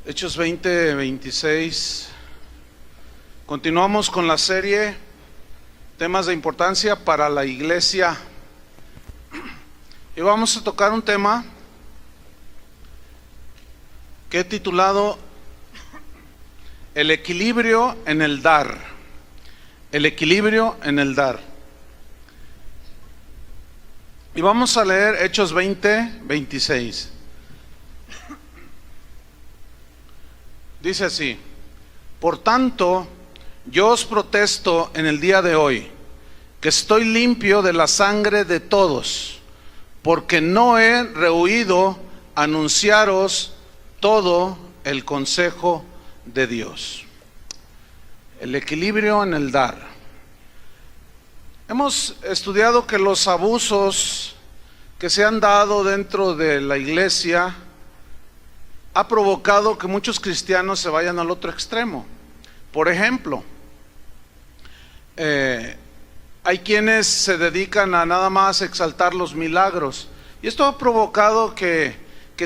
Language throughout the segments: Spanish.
Hechos 20, 26. Continuamos con la serie Temas de importancia para la iglesia. Y vamos a tocar un tema que he titulado El equilibrio en el dar. El equilibrio en el dar. Y vamos a leer Hechos 20, 26. Dice así: por tanto, yo os protesto en el día de hoy, que estoy limpio de la sangre de todos, porque no he rehuido anunciaros todo el consejo de Dios. El equilibrio en el dar. Hemos estudiado que los abusos que se han dado dentro de la iglesia ha provocado que muchos cristianos se vayan al otro extremo. Por ejemplo, hay quienes se dedican a nada más exaltar los milagros, y esto ha provocado que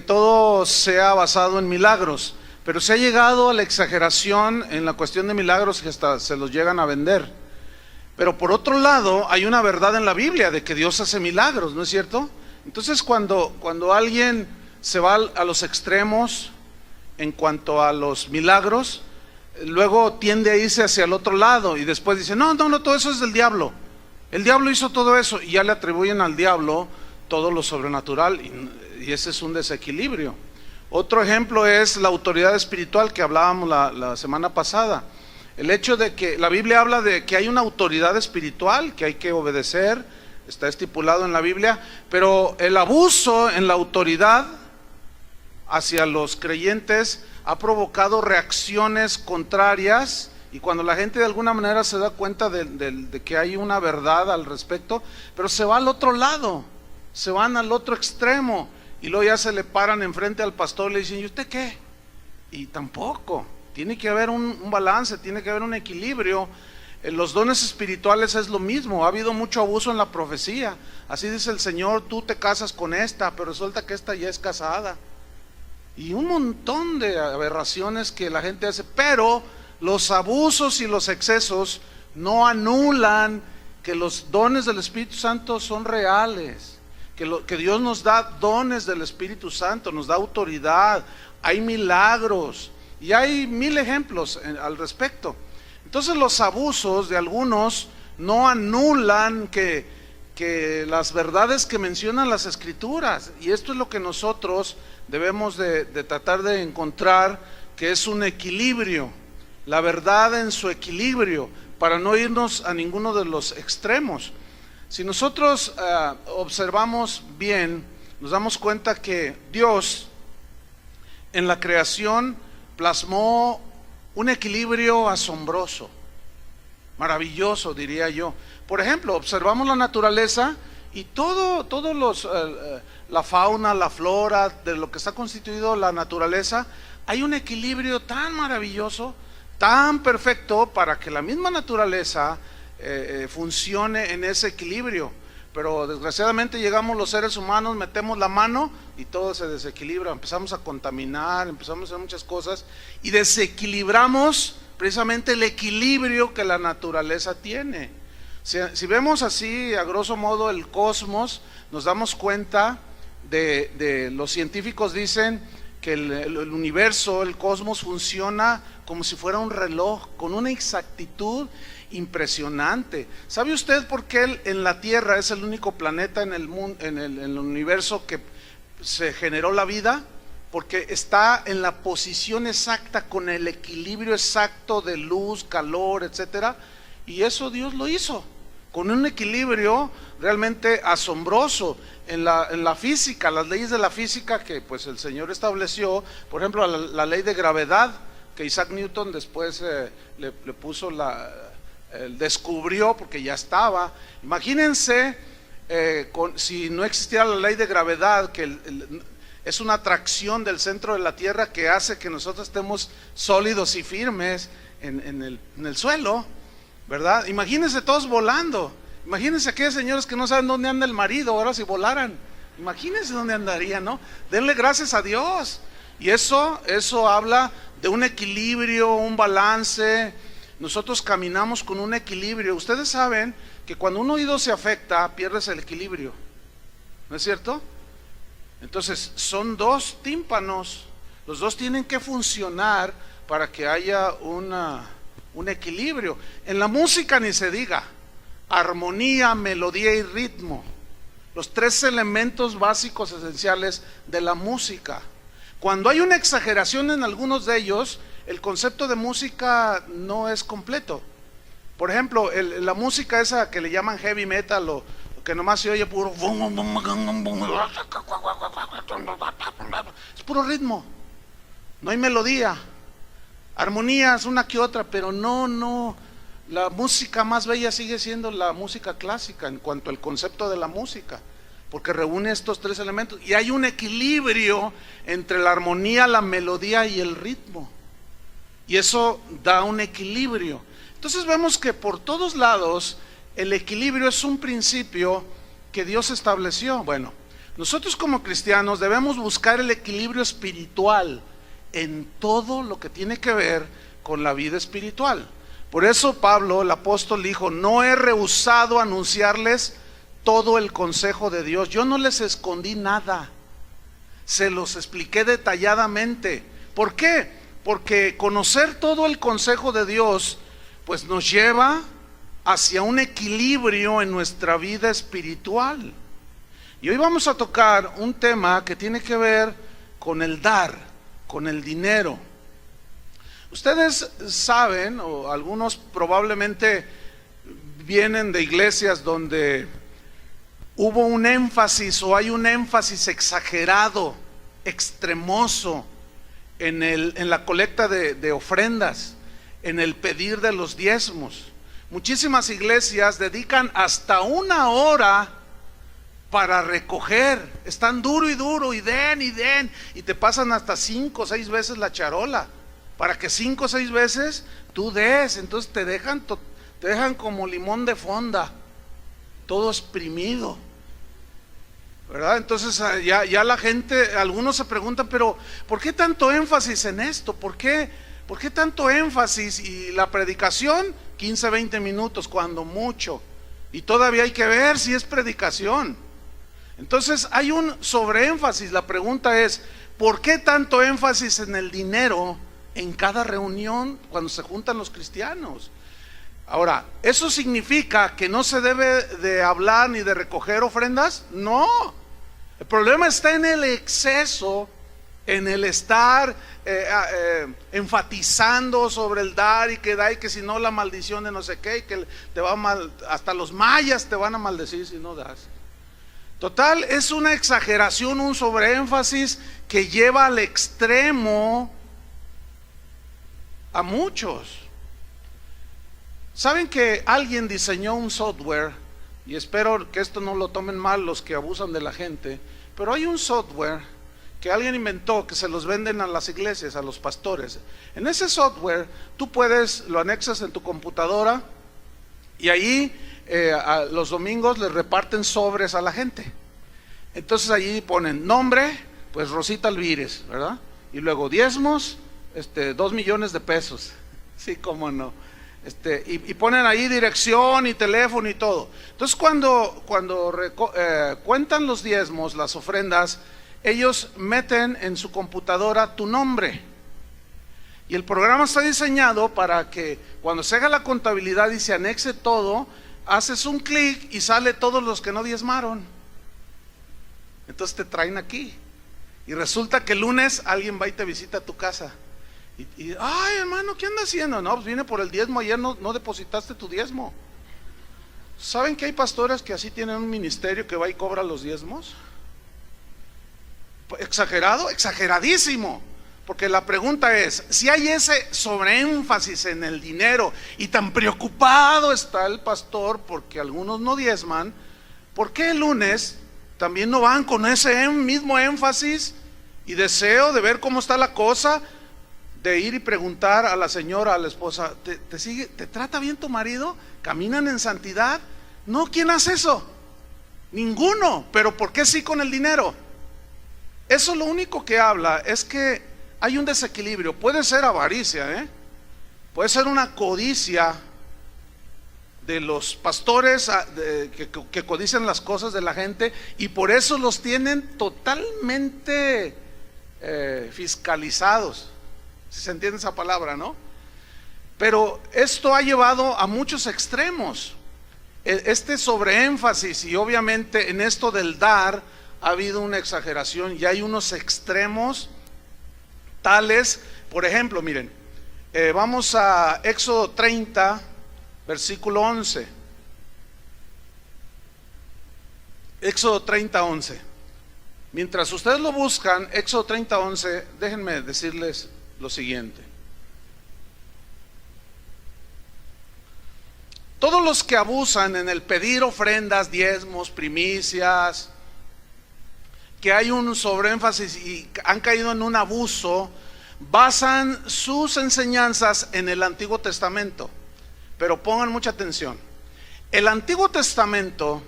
todo sea basado en milagros, pero se ha llegado a la exageración en la cuestión de milagros, que hasta se los llegan a vender. Pero por otro lado, hay una verdad en la Biblia de que Dios hace milagros, ¿no es cierto? Entonces cuando alguien se va a los extremos en cuanto a los milagros, luego tiende a irse hacia el otro lado y después dice, no, todo eso es del diablo. El diablo hizo todo eso, y ya le atribuyen al diablo todo lo sobrenatural, y ese es un desequilibrio. Otro ejemplo es la autoridad espiritual que hablábamos la semana pasada. El hecho de que la Biblia habla de que hay una autoridad espiritual que hay que obedecer, está estipulado en la Biblia, pero el abuso en la autoridad hacia los creyentes ha provocado reacciones contrarias, y cuando la gente de alguna manera se da cuenta de que hay una verdad al respecto, pero se va al otro lado, se van al otro extremo, y luego ya se le paran enfrente al pastor y le dicen, ¿y usted qué? Y tampoco, tiene que haber un balance, tiene que haber un equilibrio. Los dones espirituales es lo mismo. Ha habido mucho abuso en la profecía. Así dice el Señor, tú te casas con esta, pero resulta que esta ya es casada, y un montón de aberraciones que la gente hace. Pero los abusos y los excesos no anulan que los dones del Espíritu Santo son reales, que Dios nos da dones del Espíritu Santo, nos da autoridad, hay milagros, y hay mil ejemplos al respecto. Entonces los abusos de algunos no anulan que las verdades que mencionan las Escrituras, y esto es lo que nosotros debemos de tratar de encontrar, que es un equilibrio, la verdad en su equilibrio, para no irnos a ninguno de los extremos. Si nosotros observamos bien, nos damos cuenta que Dios en la creación plasmó un equilibrio asombroso, maravilloso, diría yo. Por ejemplo, observamos la naturaleza y la fauna, la flora, de lo que está constituido la naturaleza, hay un equilibrio tan maravilloso, tan perfecto, para que la misma naturaleza funcione en ese equilibrio. Pero desgraciadamente llegamos los seres humanos, metemos la mano y todo se desequilibra, empezamos a contaminar, empezamos a hacer muchas cosas y desequilibramos precisamente el equilibrio que la naturaleza tiene. Si vemos así a grosso modo el cosmos, nos damos cuenta de los científicos dicen que el universo, el cosmos funciona como si fuera un reloj, con una exactitud impresionante. ¿Sabe usted por qué en la Tierra es el único planeta en el mundo, en el universo, que se generó la vida? Porque está en la posición exacta, con el equilibrio exacto de luz, calor, etcétera, y eso Dios lo hizo con un equilibrio realmente asombroso. En la física, las leyes de la física que pues el Señor estableció, por ejemplo la ley de gravedad, que Isaac Newton después le puso descubrió, porque ya estaba. Imagínense si no existiera la ley de gravedad, que es una atracción del centro de la Tierra que hace que nosotros estemos sólidos y firmes en el suelo, ¿verdad? Imagínense todos volando. Imagínense aquellos señores que no saben dónde anda el marido, ahora si volaran, imagínense dónde andarían, ¿no? Denle gracias a Dios. Y eso habla de un equilibrio, un balance. Nosotros caminamos con un equilibrio. Ustedes saben que cuando un oído se afecta, pierdes el equilibrio, ¿no es cierto? Entonces son dos tímpanos, los dos tienen que funcionar para que haya un equilibrio. En la música ni se diga, armonía, melodía y ritmo, los tres elementos básicos esenciales de la música. Cuando hay una exageración en algunos de ellos, el concepto de música no es completo. Por ejemplo, la música esa que le llaman heavy metal, o que nomás se oye puro, es puro ritmo, no hay melodía, armonías una que otra, pero no, la música más bella sigue siendo la música clásica en cuanto al concepto de la música, porque reúne estos tres elementos y hay un equilibrio entre la armonía, la melodía y el ritmo, y eso da un equilibrio. Entonces vemos que por todos lados el equilibrio es un principio que Dios estableció. Bueno, nosotros como cristianos debemos buscar el equilibrio espiritual en todo lo que tiene que ver con la vida espiritual. Por eso Pablo, el apóstol, dijo: no he rehusado anunciarles todo el consejo de Dios. Yo no les escondí nada, se los expliqué detalladamente. ¿Por qué? Porque conocer todo el consejo de Dios pues nos lleva hacia un equilibrio en nuestra vida espiritual. Y hoy vamos a tocar un tema que tiene que ver con el dar, con el dinero. Ustedes saben, o algunos probablemente vienen de iglesias donde hubo un énfasis o hay un énfasis exagerado, extremoso en la colecta de ofrendas, en el pedir de los diezmos. Muchísimas iglesias dedican hasta 1 hora para recoger, están duro y den, y te pasan hasta 5 o 6 veces la charola, para que 5 o 6 veces tú des. Entonces te dejan como limón de fonda, todo exprimido, ¿verdad? Entonces ya la gente, algunos se preguntan, pero ¿por qué tanto énfasis en esto? ¿Por qué tanto énfasis? Y la predicación, 15, 20 minutos cuando mucho, y todavía hay que ver si es predicación. Entonces hay un sobreénfasis. La pregunta es: ¿por qué tanto énfasis en el dinero en cada reunión cuando se juntan los cristianos? Ahora, ¿eso significa que no se debe de hablar ni de recoger ofrendas? No, el problema está en el exceso, en el estar enfatizando sobre el dar, y que da, y que si no la maldición de no sé qué, y que te va mal, hasta los mayas te van a maldecir si no das. Total, es una exageración, un sobreénfasis que lleva al extremo a muchos. Saben que alguien diseñó un software, y espero que esto no lo tomen mal los que abusan de la gente, pero hay un software que alguien inventó, que se los venden a las iglesias, a los pastores. En ese software tú lo anexas en tu computadora, y ahí los domingos les reparten sobres a la gente. Entonces allí ponen nombre, pues Rosita Alvírez, ¿verdad? Y luego diezmos, 2 millones de pesos, sí, cómo no. Y ponen ahí dirección y teléfono y todo. Entonces cuando cuentan los diezmos, las ofrendas, ellos meten en su computadora tu nombre, y el programa está diseñado para que cuando se haga la contabilidad y se anexe todo, haces un clic y sale todos los que no diezmaron. Entonces te traen aquí, y resulta que el lunes alguien va y te visita a tu casa y ay, hermano, ¿qué anda haciendo? No, pues vine por el diezmo, ayer no depositaste tu diezmo. ¿Saben que hay pastores que así tienen un ministerio que va y cobra los diezmos? Exagerado, exageradísimo. Porque la pregunta es: si hay ese sobreénfasis en el dinero y tan preocupado está el pastor porque algunos no diezman, ¿por qué el lunes también no van con ese mismo énfasis y deseo de ver cómo está la cosa, de ir y preguntar a la señora, a la esposa: ¿te trata bien tu marido? ¿Caminan en santidad? No, ¿quién hace eso? Ninguno. Pero ¿por qué sí con el dinero? Eso lo único que habla es que hay un desequilibrio. Puede ser avaricia, puede ser una codicia de los pastores que codician las cosas de la gente, y por eso los tienen totalmente fiscalizados, si se entiende esa palabra, ¿no? Pero esto ha llevado a muchos extremos, este sobreénfasis, y obviamente en esto del dar ha habido una exageración y hay unos extremos tales. Por ejemplo, miren, vamos a Éxodo 30, versículo 11. Éxodo 30, 11. Mientras ustedes lo buscan, Éxodo 30, 11, déjenme decirles lo siguiente. Todos los que abusan en el pedir ofrendas, diezmos, primicias, que hay un sobreénfasis y han caído en un abuso, basan sus enseñanzas en el Antiguo Testamento. Pero pongan mucha atención. El Antiguo Testamento,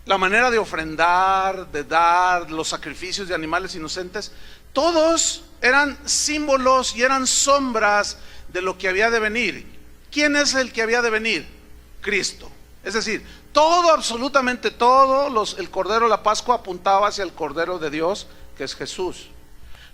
la manera de ofrendar, de dar, los sacrificios de animales inocentes, todos eran símbolos y eran sombras de lo que había de venir. ¿Quién es el que había de venir? Cristo. Es decir, todo, absolutamente todo, el Cordero de la Pascua apuntaba hacia el Cordero de Dios, que es Jesús.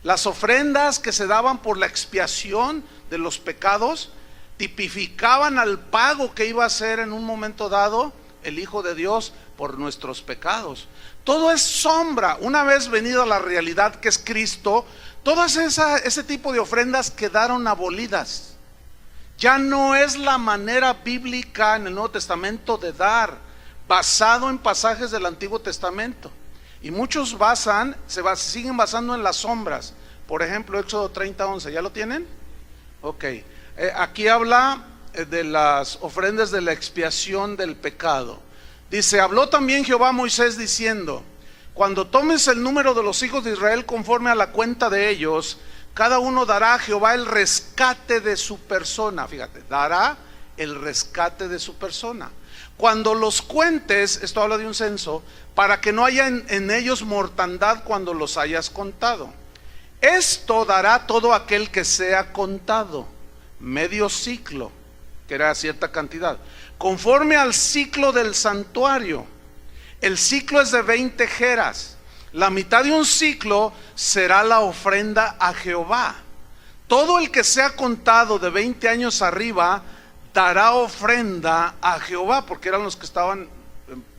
Las ofrendas que se daban por la expiación de los pecados tipificaban al pago que iba a hacer en un momento dado el Hijo de Dios por nuestros pecados. Todo es sombra. Una vez venido a la realidad que es Cristo, todas ese tipo de ofrendas quedaron abolidas. Ya no es la manera bíblica en el Nuevo Testamento de dar, basado en pasajes del Antiguo Testamento. Y muchos siguen basando en las sombras. Por ejemplo, Éxodo 30, 11, ¿ya lo tienen? Ok. Aquí habla de las ofrendas de la expiación del pecado. Dice: habló también Jehová a Moisés diciendo: cuando tomes el número de los hijos de Israel conforme a la cuenta de ellos, cada uno dará a Jehová el rescate de su persona. Fíjate, dará el rescate de su persona. Cuando los cuentes, esto habla de un censo, para que no haya en ellos mortandad cuando los hayas contado. Esto dará todo aquel que sea contado, medio ciclo, que era cierta cantidad, conforme al ciclo del santuario. El ciclo es de 20 geras. La mitad de un ciclo será la ofrenda a Jehová. Todo el que sea contado de 20 años arriba dará ofrenda a Jehová, porque eran los que estaban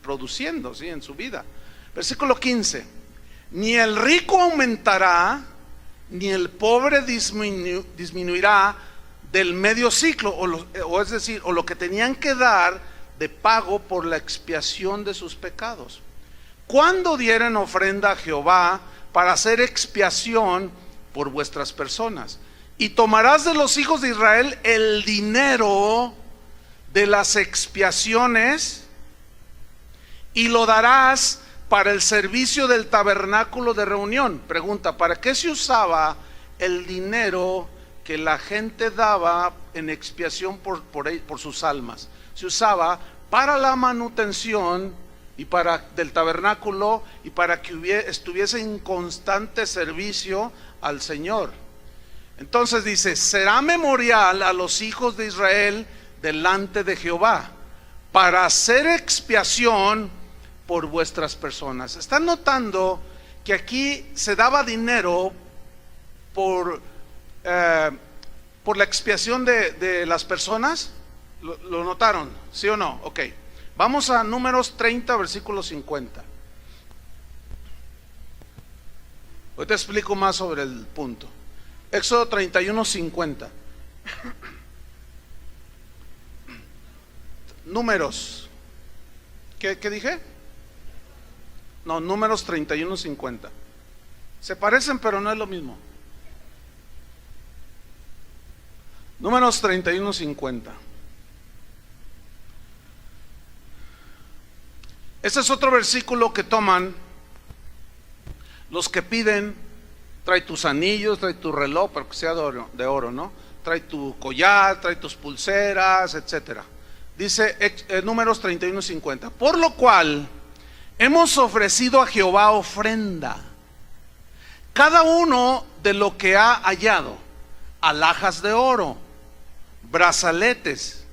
produciendo, ¿sí?, en su vida. Versículo 15: ni el rico aumentará, ni el pobre disminuirá del medio ciclo, es decir, lo que tenían que dar de pago por la expiación de sus pecados. Cuando dieren ofrenda a Jehová para hacer expiación por vuestras personas, y tomarás de los hijos de Israel el dinero de las expiaciones y lo darás para el servicio del tabernáculo de reunión. Pregunta: ¿para qué se usaba el dinero que la gente daba en expiación por sus almas? Se usaba para la manutención del tabernáculo, y para que estuviese en constante servicio al Señor. Entonces dice: será memorial a los hijos de Israel delante de Jehová, para hacer expiación por vuestras personas. ¿Están notando que aquí se daba dinero por la expiación de las personas? ¿Lo notaron? ¿Sí o no? Ok. Vamos a Números 30, versículo 50. Hoy te explico más sobre el punto. Éxodo 31, 50. Números. ¿Qué dije? No, Números 31, 50. Se parecen, pero no es lo mismo. Números 31, 50. Este es otro versículo que toman los que piden: trae tus anillos, trae tu reloj, pero que sea de oro, ¿no? Trae tu collar, trae tus pulseras, etcétera. Dice Números 31, 50. Por lo cual hemos ofrecido a Jehová ofrenda cada uno de lo que ha hallado: alhajas de oro, brazaletes,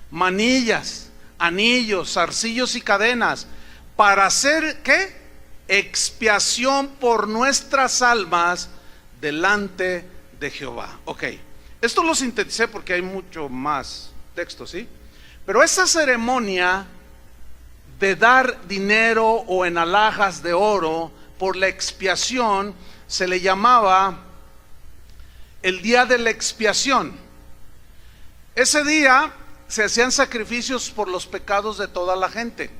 manillas, anillos, zarcillos y cadenas, para hacer ¿qué? Expiación por nuestras almas delante de Jehová. Ok, esto lo sinteticé porque hay mucho más texto, ¿sí? Pero esa ceremonia de dar dinero o en alhajas de oro por la expiación se le llamaba el día de la expiación. Ese día se hacían sacrificios por los pecados de toda la gente.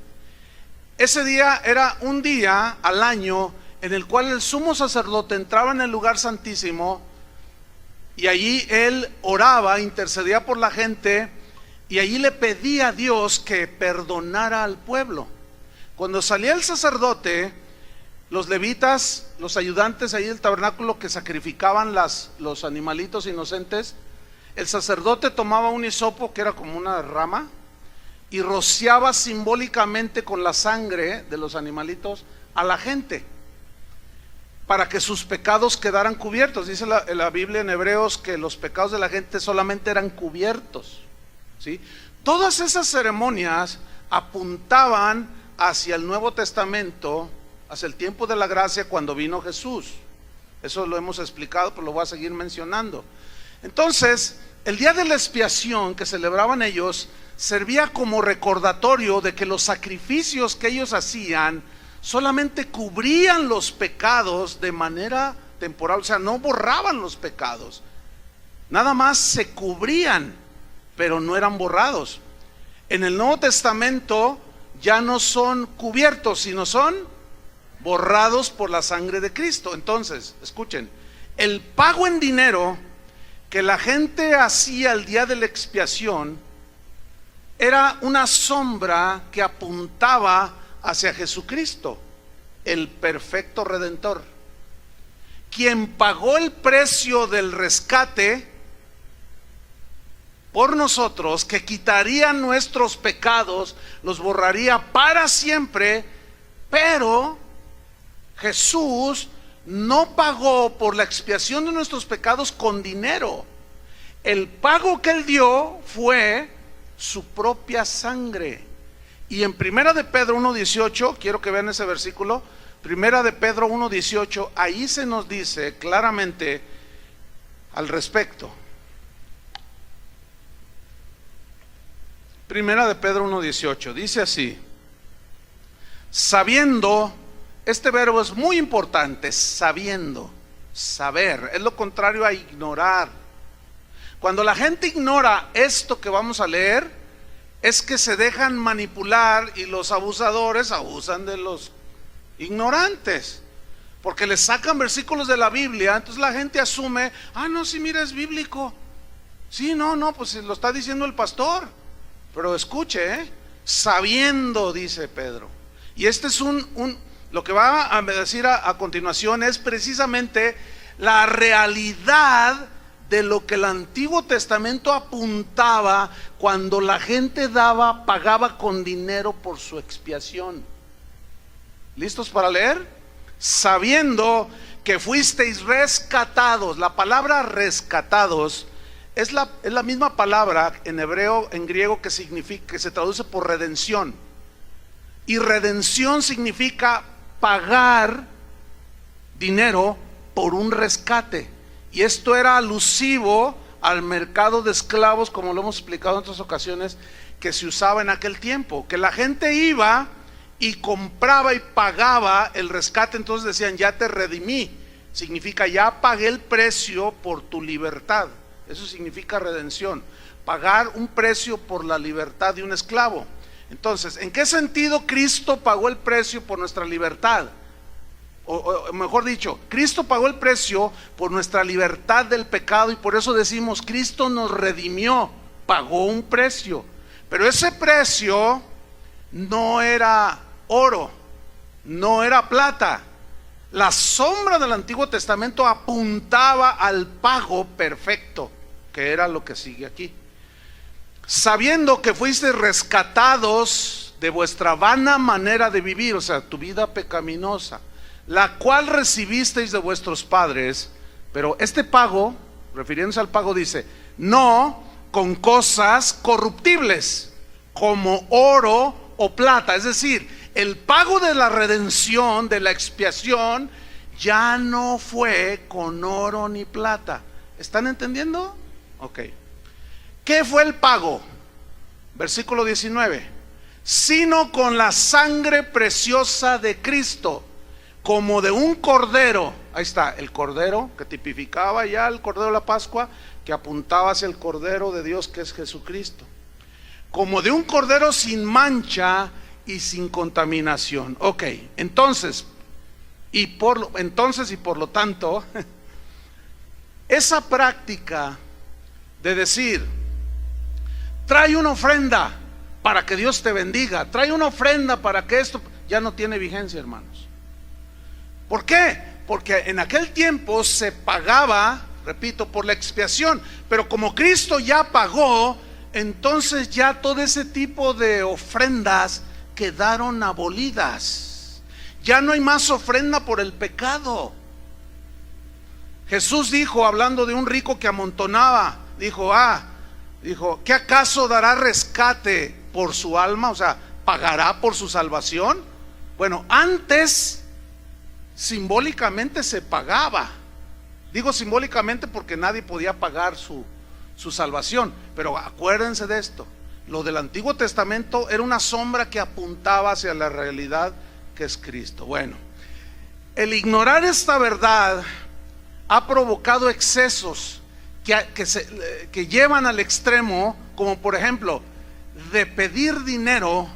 Ese día era un día al año en el cual el sumo sacerdote entraba en el lugar santísimo y allí él oraba, intercedía por la gente y allí le pedía a Dios que perdonara al pueblo. Cuando salía el sacerdote, los levitas, los ayudantes ahí del tabernáculo que sacrificaban los animalitos inocentes, el sacerdote tomaba un hisopo que era como una rama y rociaba simbólicamente con la sangre de los animalitos a la gente para que sus pecados quedaran cubiertos. Dice la Biblia en Hebreos que los pecados de la gente solamente eran cubiertos, ¿sí? Todas esas ceremonias apuntaban hacia el Nuevo Testamento, hacia el tiempo de la gracia cuando vino Jesús. Eso lo hemos explicado, pero lo voy a seguir mencionando. Entonces, el día de la expiación que celebraban ellos servía como recordatorio de que los sacrificios que ellos hacían solamente cubrían los pecados de manera temporal, o sea, no borraban los pecados, nada más se cubrían, pero no eran borrados. En el Nuevo Testamento ya no son cubiertos, sino son borrados por la sangre de Cristo. Entonces, escuchen, el pago en dinero que la gente hacía el día de la expiación era una sombra que apuntaba hacia Jesucristo, el perfecto Redentor, quien pagó el precio del rescate por nosotros, que quitaría nuestros pecados, los borraría para siempre. Pero Jesús no pagó por la expiación de nuestros pecados con dinero. El pago que Él dio fue su propia sangre. Y en Primera de Pedro 1:18, quiero que vean ese versículo, Primera de Pedro 1:18, ahí se nos dice claramente al respecto. Primera de Pedro 1:18, dice así: sabiendo, este verbo es muy importante, sabiendo, saber, es lo contrario a ignorar. Cuando la gente ignora esto que vamos a leer, es que se dejan manipular y los abusadores abusan de los ignorantes, porque les sacan versículos de la Biblia. Entonces la gente asume, no, sí, mira, es bíblico. Sí, no, pues lo está diciendo el pastor. Pero escuche, sabiendo, dice Pedro. Y este es lo que va a decir a continuación es precisamente la realidad de lo que el Antiguo Testamento apuntaba cuando la gente pagaba con dinero por su expiación. ¿Listos para leer? Sabiendo que fuisteis rescatados. La palabra rescatados es la misma palabra en hebreo, en griego, que se traduce por redención. Y redención significa pagar dinero por un rescate. Y esto era alusivo al mercado de esclavos, como lo hemos explicado en otras ocasiones, que se usaba en aquel tiempo, que la gente iba y compraba y pagaba el rescate. Entonces decían, ya te redimí, significa ya pagué el precio por tu libertad. Eso significa redención, pagar un precio por la libertad de un esclavo. Entonces, ¿en qué sentido Cristo pagó el precio por nuestra libertad? O mejor dicho, Cristo pagó el precio por nuestra libertad del pecado, y por eso decimos, Cristo nos redimió, pagó un precio. Pero ese precio no era oro, no era plata. La sombra del Antiguo Testamento apuntaba al pago perfecto, que era lo que sigue aquí. Sabiendo que fuisteis rescatados de vuestra vana manera de vivir, o sea, tu vida pecaminosa, la cual recibisteis de vuestros padres. Pero este pago, refiriéndose al pago, dice: no con cosas corruptibles, como oro o plata. Es decir, el pago de la redención, de la expiación, ya no fue con oro ni plata. ¿Están entendiendo? Ok. ¿Qué fue el pago? Versículo 19: sino con la sangre preciosa de Cristo, como de un cordero. Ahí está, el cordero que tipificaba ya el cordero de la Pascua, que apuntaba hacia el cordero de Dios, que es Jesucristo. Como de un cordero sin mancha y sin contaminación. Ok, entonces y por lo tanto, esa práctica de decir: trae una ofrenda para que Dios te bendiga, trae una ofrenda para que esto, ya no tiene vigencia, hermanos. ¿Por qué? Porque en aquel tiempo se pagaba, repito, por la expiación, pero como Cristo ya pagó, entonces ya todo ese tipo de ofrendas quedaron abolidas. Ya no hay más ofrenda por el pecado. Jesús dijo, hablando de un rico que amontonaba, dijo, ¿qué acaso dará rescate por su alma? O sea, ¿pagará por su salvación? Bueno, antes simbólicamente se pagaba. Digo simbólicamente porque nadie podía pagar su salvación. Pero acuérdense de esto: lo del Antiguo Testamento era una sombra que apuntaba hacia la realidad que es Cristo. Bueno, el ignorar esta verdad ha provocado excesos que llevan al extremo, como por ejemplo de pedir dinero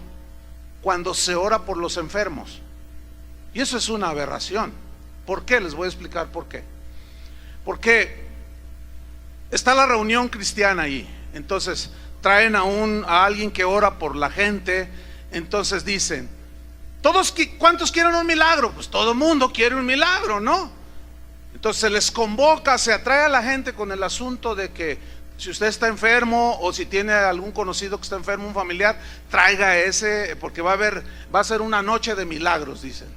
cuando se ora por los enfermos. Y eso es una aberración. ¿Por qué? Les voy a explicar por qué. Porque está la reunión cristiana ahí, entonces traen a alguien que ora por la gente. Entonces dicen: ¿cuántos quieren un milagro? Pues todo el mundo quiere un milagro, ¿no? Entonces se les convoca, se atrae a la gente con el asunto de que si usted está enfermo, o si tiene algún conocido que está enfermo, un familiar, traiga ese, porque va a ser una noche de milagros, dicen.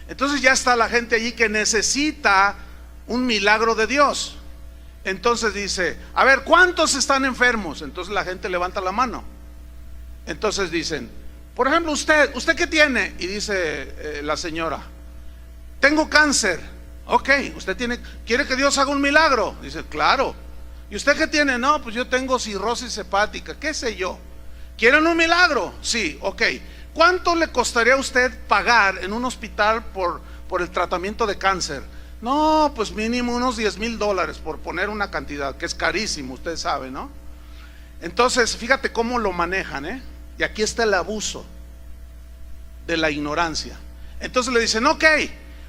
Entonces ya está la gente allí que necesita un milagro de Dios. Entonces dice: a ver, ¿cuántos están enfermos? Entonces la gente levanta la mano. Entonces dicen: por ejemplo, ¿usted qué tiene? Y dice la señora: tengo cáncer. Ok, ¿quiere que Dios haga un milagro? Dice: claro. ¿Y usted qué tiene? No, pues yo tengo cirrosis hepática, qué sé yo. ¿Quieren un milagro? Sí, ok. ¿Cuánto le costaría a usted pagar en un hospital por el tratamiento de cáncer? No, pues mínimo unos $10,000, por poner una cantidad, que es carísimo, usted sabe, ¿no? Entonces, fíjate cómo lo manejan, y aquí está el abuso de la ignorancia. Entonces le dicen: ok,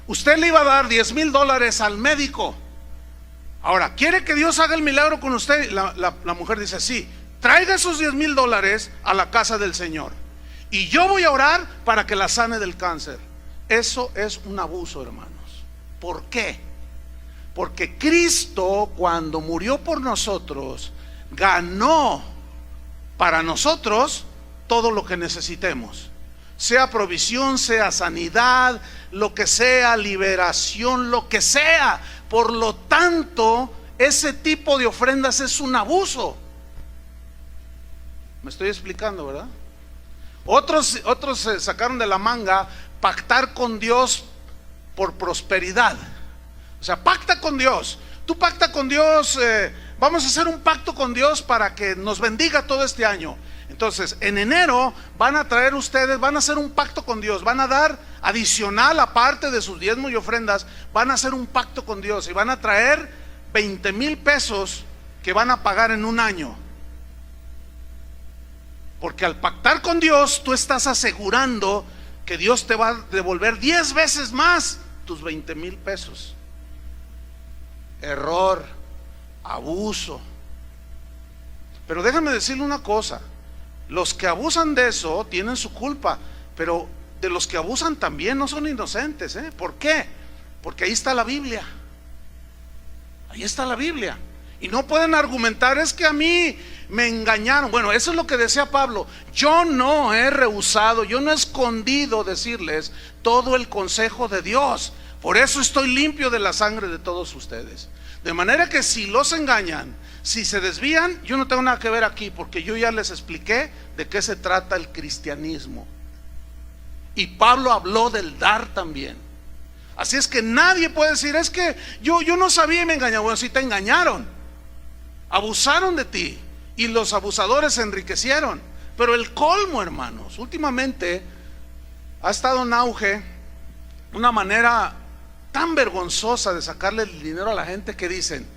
usted le iba a dar $10,000 al médico. Ahora, ¿quiere que Dios haga el milagro con usted? La mujer dice: sí, traiga esos $10,000 a la casa del Señor, y yo voy a orar para que la sane del cáncer. Eso es un abuso, hermanos. ¿Por qué? Porque Cristo, cuando murió por nosotros, ganó para nosotros todo lo que necesitemos, sea provisión, sea sanidad, lo que sea, liberación, lo que sea. Por lo tanto, ese tipo de ofrendas es un abuso. Me estoy explicando, ¿verdad? Otros se sacaron de la manga pactar con Dios por prosperidad. O sea, pacta con Dios. Tú pacta con Dios, vamos a hacer un pacto con Dios para que nos bendiga todo este año. Entonces, en enero van a traer ustedes, van a hacer un pacto con Dios, van a dar adicional, aparte de sus diezmos y ofrendas, van a hacer un pacto con Dios y van a traer 20,000 pesos que van a pagar en un año. Porque al pactar con Dios, tú estás asegurando que Dios te va a devolver 10 veces más tus 20,000 pesos. Error, abuso. Pero déjame decirle una cosa: los que abusan de eso tienen su culpa, pero de los que abusan también no son inocentes, ¿eh? ¿Por qué? Porque ahí está la Biblia. Ahí está la Biblia. Y no pueden argumentar: es que a mí me engañaron. Bueno, eso es lo que decía Pablo. Yo no he rehusado, yo no he escondido decirles todo el consejo de Dios. Por eso estoy limpio de la sangre de todos ustedes. De manera que si los engañan, si se desvían, yo no tengo nada que ver aquí, porque yo ya les expliqué de qué se trata el cristianismo. Y Pablo habló del dar también. Así es que nadie puede decir, es que yo no sabía y me engañaron. Bueno, si te engañaron, abusaron de ti y los abusadores se enriquecieron. Pero el colmo, hermanos, últimamente ha estado en auge una manera tan vergonzosa de sacarle el dinero a la gente que dicen,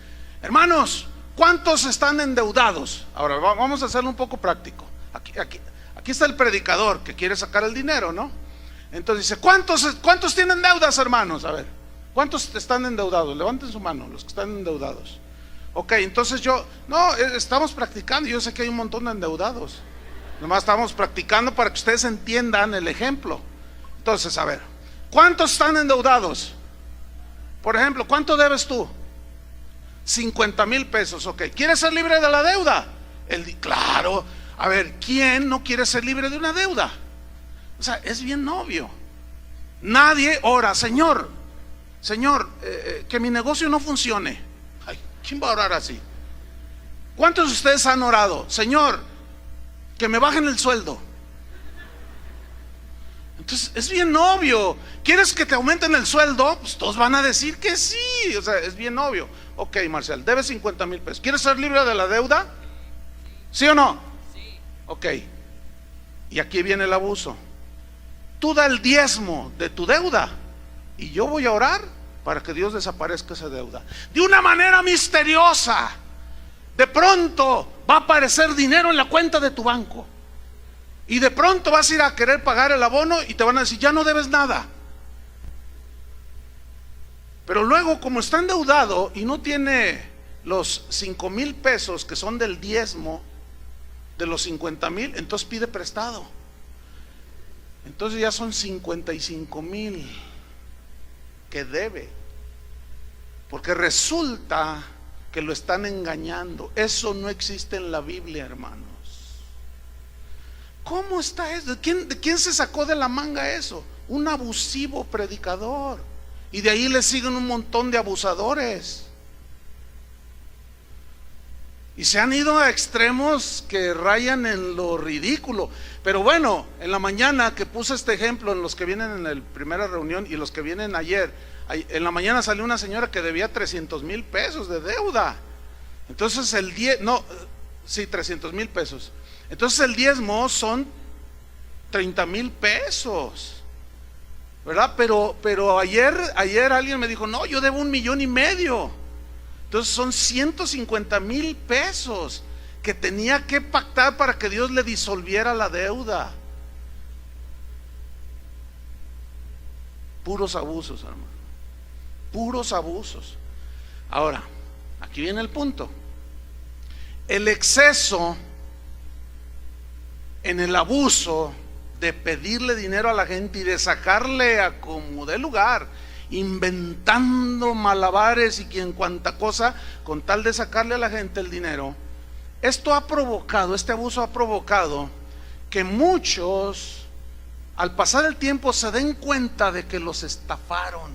hermanos, ¿cuántos están endeudados? Ahora vamos a hacerlo un poco práctico. Aquí está el predicador que quiere sacar el dinero, ¿no? Entonces dice, ¿cuántos tienen deudas, hermanos? A ver, ¿cuántos están endeudados? Levanten su mano, los que están endeudados. Ok, entonces estamos practicando. Yo sé que hay un montón de endeudados. Nomás estamos practicando para que ustedes entiendan el ejemplo. Entonces, a ver, ¿cuántos están endeudados? Por ejemplo, ¿cuánto debes tú? 50,000 pesos, ok. ¿Quieres ser libre de la deuda? Claro. A ver, ¿quién no quiere ser libre de una deuda? O sea, es bien obvio. Nadie ora, Señor, que mi negocio no funcione. Ay, ¿quién va a orar así? ¿Cuántos de ustedes han orado? Señor, que me bajen el sueldo. Entonces, es bien obvio. ¿Quieres que te aumenten el sueldo? Pues todos van a decir que sí. O sea, es bien obvio. Ok, Marcial, debes 50,000 pesos. ¿Quieres ser libre de la deuda? ¿Sí o no? Sí. Ok. Y aquí viene el abuso. Tú da el diezmo de tu deuda y yo voy a orar para que Dios desaparezca esa deuda. De una manera misteriosa, de pronto va a aparecer dinero en la cuenta de tu banco. Y de pronto vas a ir a querer pagar el abono y te van a decir, ya no debes nada. Pero luego, como está endeudado y no tiene los 5,000 pesos que son del diezmo de los 50,000, entonces pide prestado. Entonces ya son 55,000 que debe, porque resulta que lo están engañando. Eso no existe en la Biblia, hermanos. ¿Cómo está eso? ¿De quién se sacó de la manga eso? Un abusivo predicador. Y de ahí le siguen un montón de abusadores. Y se han ido a extremos que rayan en lo ridículo. Pero bueno, en la mañana que puse este ejemplo, en los que vienen en la primera reunión y los que vienen ayer, en la mañana salió una señora que debía 300,000 pesos de deuda. Entonces 300,000 pesos. Entonces el diezmo son 30,000 pesos, ¿verdad? Pero ayer alguien me dijo, no, yo debo 1,500,000. Entonces son 150,000 pesos que tenía que pactar para que Dios le disolviera la deuda. Puros abusos, hermano. Puros abusos. Ahora, aquí viene el punto. El exceso en el abuso de pedirle dinero a la gente y de sacarle a como dé lugar, inventando malabares y quien cuanta cosa con tal de sacarle a la gente el dinero. Este abuso ha provocado que muchos al pasar el tiempo se den cuenta de que los estafaron,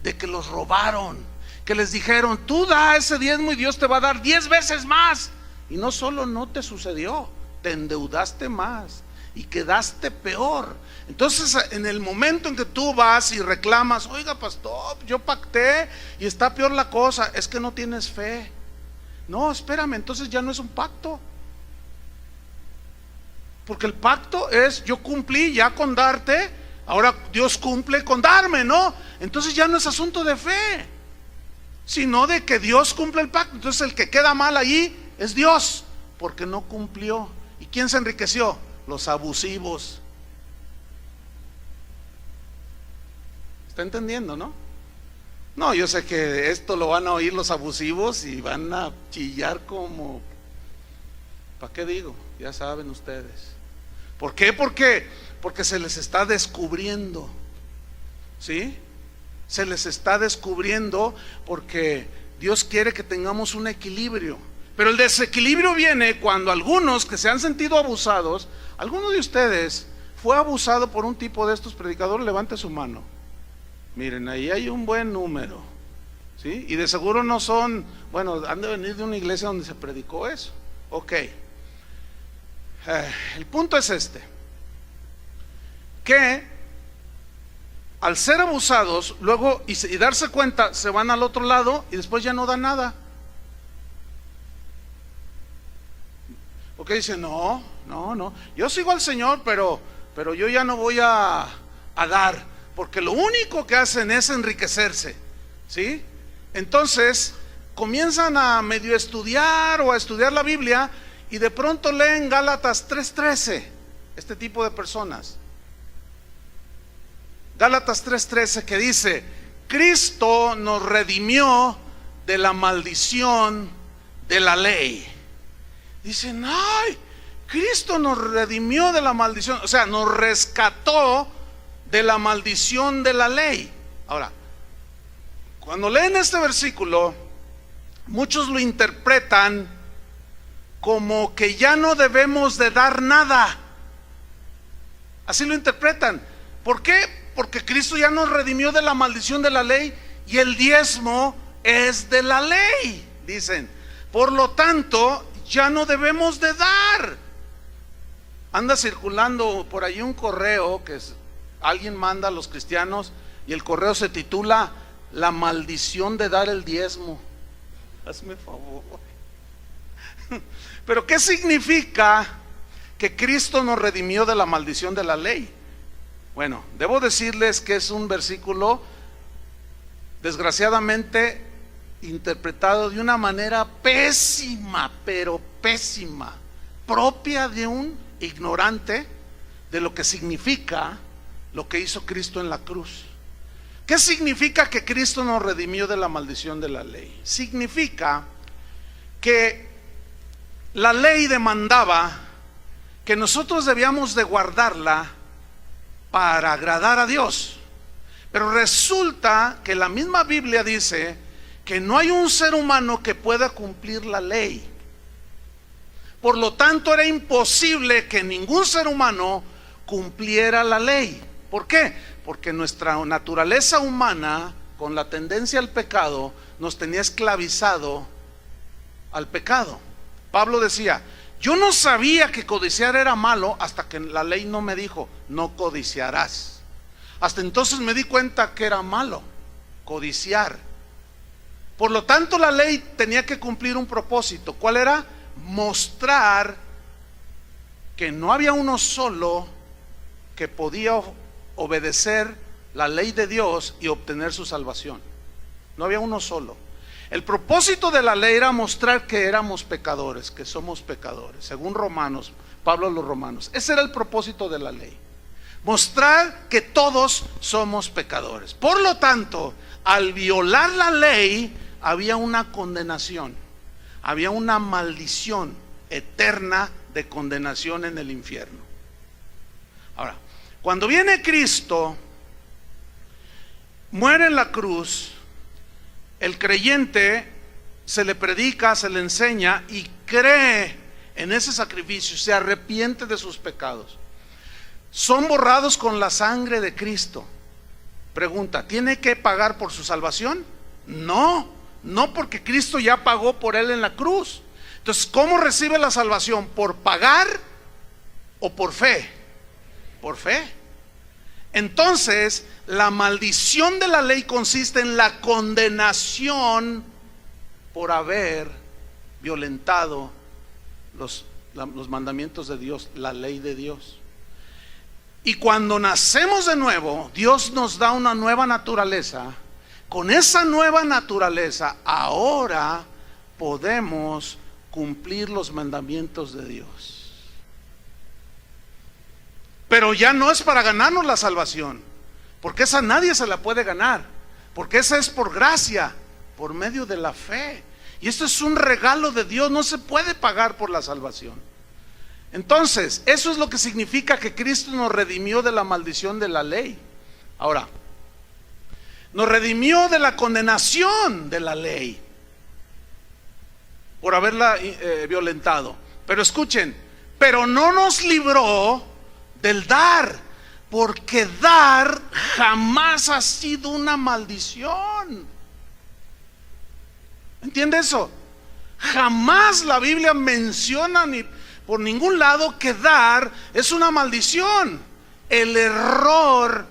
de que los robaron, que les dijeron, tú da ese diezmo y Dios te va a dar 10 veces más. Y no solo no te sucedió, te endeudaste más y quedaste peor. Entonces en el momento en que tú vas y reclamas, oiga pastor, yo pacté y está peor la cosa, es que no tienes fe. No, espérame, entonces ya no es un pacto. Porque el pacto es, yo cumplí ya con darte, ahora Dios cumple con darme, ¿no? Entonces ya no es asunto de fe, sino de que Dios cumple el pacto. Entonces el que queda mal ahí es Dios, porque no cumplió. ¿Y quién se enriqueció? Los abusivos. ¿Está entendiendo, no? No, yo sé que esto lo van a oír los abusivos y van a chillar como, ¿para qué digo? Ya saben ustedes. ¿Por qué? Porque se les está descubriendo, ¿sí? Se les está descubriendo porque Dios quiere que tengamos un equilibrio. Pero el desequilibrio viene cuando algunos que se han sentido abusados, alguno de ustedes fue abusado por un tipo de estos predicadores. Levante su mano. Miren, ahí hay un buen número, ¿sí? Y de seguro no son, bueno, han de venir de una iglesia donde se predicó eso. Ok. El punto es este, que al ser abusados, luego y darse cuenta, se van al otro lado y después ya no dan nada. Porque dicen, no, yo sigo al Señor, pero yo ya no voy a dar, porque lo único que hacen es enriquecerse, ¿sí? Entonces comienzan a medio estudiar o a estudiar la Biblia y de pronto leen Gálatas 3:13, este tipo de personas. Gálatas 3:13, que dice: Cristo nos redimió de la maldición de la ley. Dicen, ay, Cristo nos redimió de la maldición, o sea, nos rescató de la maldición de la ley. Ahora, cuando leen este versículo, muchos lo interpretan como que ya no debemos de dar nada. Así lo interpretan. ¿Por qué? Porque Cristo ya nos redimió de la maldición de la ley y el diezmo es de la ley, dicen. Por lo tanto, ya no debemos de dar. Anda circulando por ahí un correo que alguien manda a los cristianos y el correo se titula La maldición de dar el diezmo. Hazme favor. Pero ¿qué significa que Cristo nos redimió de la maldición de la ley? Bueno, debo decirles que es un versículo desgraciadamente interpretado de una manera pésima, pero pésima, propia de un ignorante de lo que significa lo que hizo Cristo en la cruz. ¿Qué significa que Cristo nos redimió de la maldición de la ley? Significa que la ley demandaba que nosotros debíamos de guardarla para agradar a Dios, pero resulta que la misma Biblia dice que no hay un ser humano que pueda cumplir la ley. Por lo tanto, era imposible que ningún ser humano cumpliera la ley. ¿Por qué? Porque nuestra naturaleza humana, con la tendencia al pecado, nos tenía esclavizado al pecado. Pablo decía, yo no sabía que codiciar era malo hasta que la ley no me dijo, no codiciarás. Hasta entonces me di cuenta que era malo codiciar. Por lo tanto, la ley tenía que cumplir un propósito. ¿Cuál era? Mostrar que no había uno solo que podía obedecer la ley de Dios y obtener su salvación. No había uno solo. El propósito de la ley era mostrar que éramos pecadores, que somos pecadores, según Romanos, Pablo a los Romanos. Ese era el propósito de la ley, mostrar que todos somos pecadores. Por lo tanto, al violar la ley, había una condenación, había una maldición eterna de condenación en el infierno. Ahora, cuando viene Cristo, muere en la cruz, el creyente se le predica, se le enseña y cree en ese sacrificio, se arrepiente de sus pecados. Son borrados con la sangre de Cristo. Pregunta, ¿tiene que pagar por su salvación? No, porque Cristo ya pagó por él en la cruz. Entonces, ¿cómo recibe la salvación? ¿Por pagar o por fe? Por fe. Entonces, la maldición de la ley consiste en la condenación por haber violentado los mandamientos de Dios, la ley de Dios. Y cuando nacemos de nuevo, Dios nos da una nueva naturaleza. Con esa nueva naturaleza, ahora podemos cumplir los mandamientos de Dios. Pero ya no es para ganarnos la salvación, porque esa nadie se la puede ganar, porque esa es por gracia, por medio de la fe. Y esto es un regalo de Dios, no se puede pagar por la salvación. Entonces, eso es lo que significa que Cristo nos redimió de la maldición de la ley. Ahora, nos redimió de la condenación de la ley. por haberla violentado. Pero escuchen, pero no nos libró del dar, porque dar jamás ha sido una maldición. ¿Entiende eso? Jamás la Biblia menciona ni por ningún lado que dar es una maldición. El error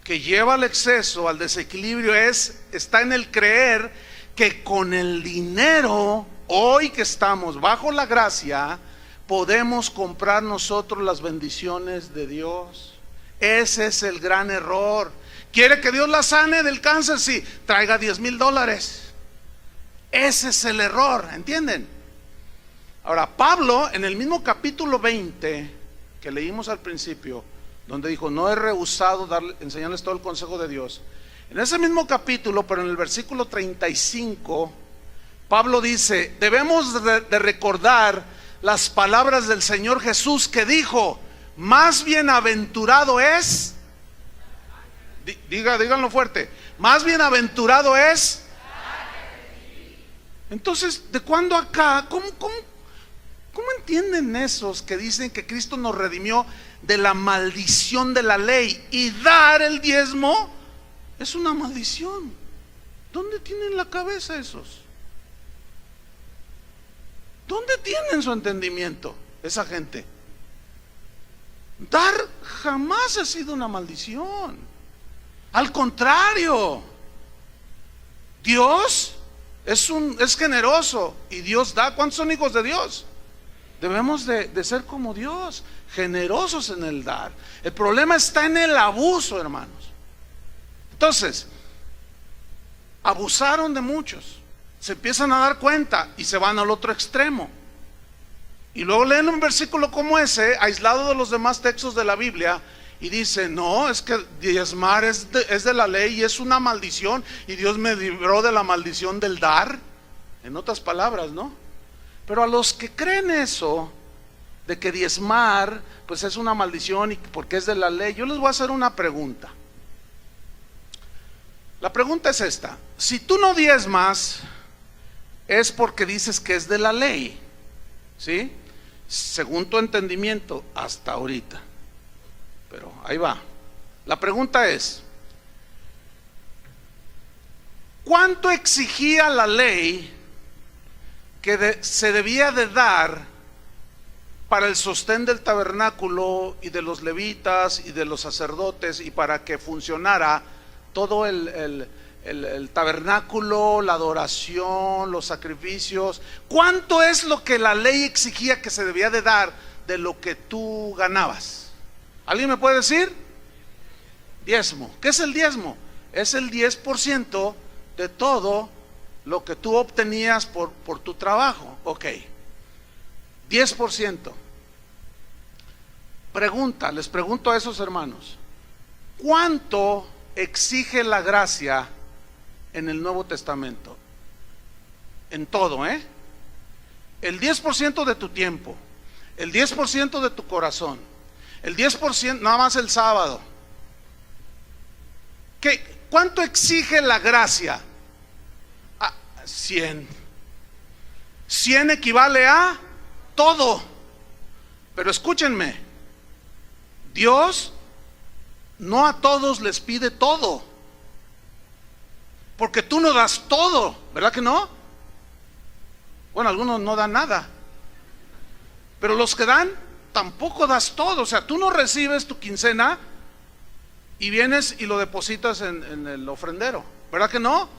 que lleva al exceso, al desequilibrio, está en el creer que con el dinero, hoy que estamos bajo la gracia, podemos comprar nosotros las bendiciones de Dios. Ese es el gran error. ¿Quiere que Dios la sane del cáncer? Sí, traiga $10,000. Ese es el error, ¿entienden? Ahora, Pablo, en el mismo capítulo 20 que leímos al principio, donde dijo, no he rehusado enseñarles todo el consejo de Dios, en ese mismo capítulo, pero en el versículo 35, Pablo dice, debemos de recordar las palabras del Señor Jesús, que dijo, más bienaventurado es, díganlo fuerte, más bienaventurado es. Entonces, ¿de cuándo acá? ¿Cómo entienden esos que dicen que Cristo nos redimió de la maldición de la ley? Y dar el diezmo es una maldición. ¿Dónde tienen la cabeza esos? ¿Dónde tienen su entendimiento esa gente? Dar jamás ha sido una maldición. Al contrario, Dios es generoso y Dios da. ¿Cuántos son hijos de Dios? Debemos de ser como Dios, generosos en el dar. El problema está en el abuso, hermanos. Entonces, abusaron de muchos, se empiezan a dar cuenta y se van al otro extremo. Y luego leen un versículo como ese, aislado de los demás textos de la Biblia, y dice, no, es que diezmar es de la ley y es una maldición, y Dios me libró de la maldición del dar. En otras palabras, ¿no? Pero a los que creen eso, de que diezmar pues es una maldición y porque es de la ley, yo les voy a hacer una pregunta. La pregunta es esta: si tú no diezmas, es porque dices que es de la ley, ¿sí? Según tu entendimiento hasta ahorita. Pero ahí va. La pregunta es: ¿cuánto exigía la ley que se debía de dar para el sostén del tabernáculo y de los levitas y de los sacerdotes, y para que funcionara todo el tabernáculo, la adoración, los sacrificios? ¿Cuánto es lo que la ley exigía que se debía de dar de lo que tú ganabas? ¿Alguien me puede decir? Diezmo. ¿Qué es el diezmo? Es el 10% de todo lo que tú obtenías por tu trabajo. Ok, 10%. Pregunta, les pregunto a esos hermanos, ¿cuánto exige la gracia en el Nuevo Testamento? En todo, el 10% de tu tiempo, el 10% de tu corazón, el 10% nada más el sábado. ¿Cuánto exige la gracia? 100. 100 equivale a todo. Pero escúchenme, Dios no a todos les pide todo, porque tú no das todo, ¿verdad que no? Bueno, algunos no dan nada, pero los que dan tampoco das todo. O sea, tú no recibes tu quincena y vienes y lo depositas en el ofrendero, ¿verdad que no?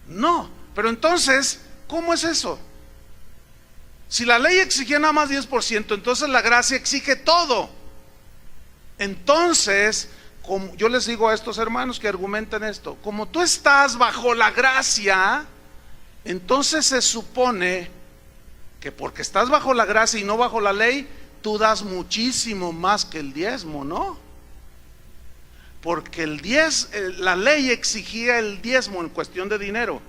No. Pero entonces, ¿cómo es eso? Si la ley exigía nada más 10%, entonces la gracia exige todo. Entonces, como yo les digo a estos hermanos que argumentan esto, como tú estás bajo la gracia, entonces se supone que porque estás bajo la gracia y no bajo la ley, tú das muchísimo más que el diezmo, ¿no? Porque la ley exigía el diezmo en cuestión de dinero,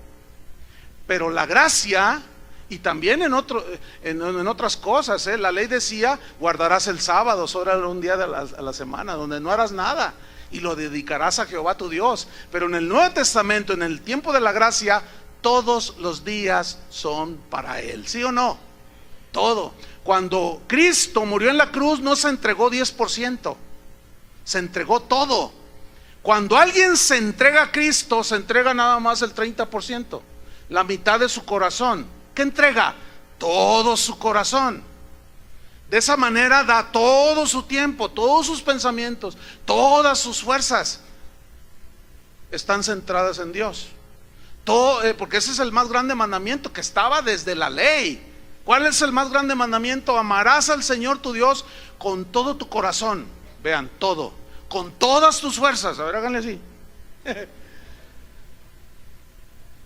pero la gracia, y también en otras cosas, la ley decía, guardarás el sábado, solo era un día a la semana donde no harás nada, y lo dedicarás a Jehová tu Dios. Pero en el Nuevo Testamento, en el tiempo de la gracia, todos los días son para Él, ¿sí o no? Todo. Cuando Cristo murió en la cruz no se entregó 10%, se entregó todo. Cuando alguien se entrega a Cristo, se entrega nada más el 30%, la mitad de su corazón. ¿Qué entrega? Todo su corazón. De esa manera da todo su tiempo, todos sus pensamientos, todas sus fuerzas están centradas en Dios. Todo, porque ese es el más grande mandamiento que estaba desde la ley. ¿Cuál es el más grande mandamiento? Amarás al Señor tu Dios con todo tu corazón. Vean, todo, con todas tus fuerzas. A ver, háganle así.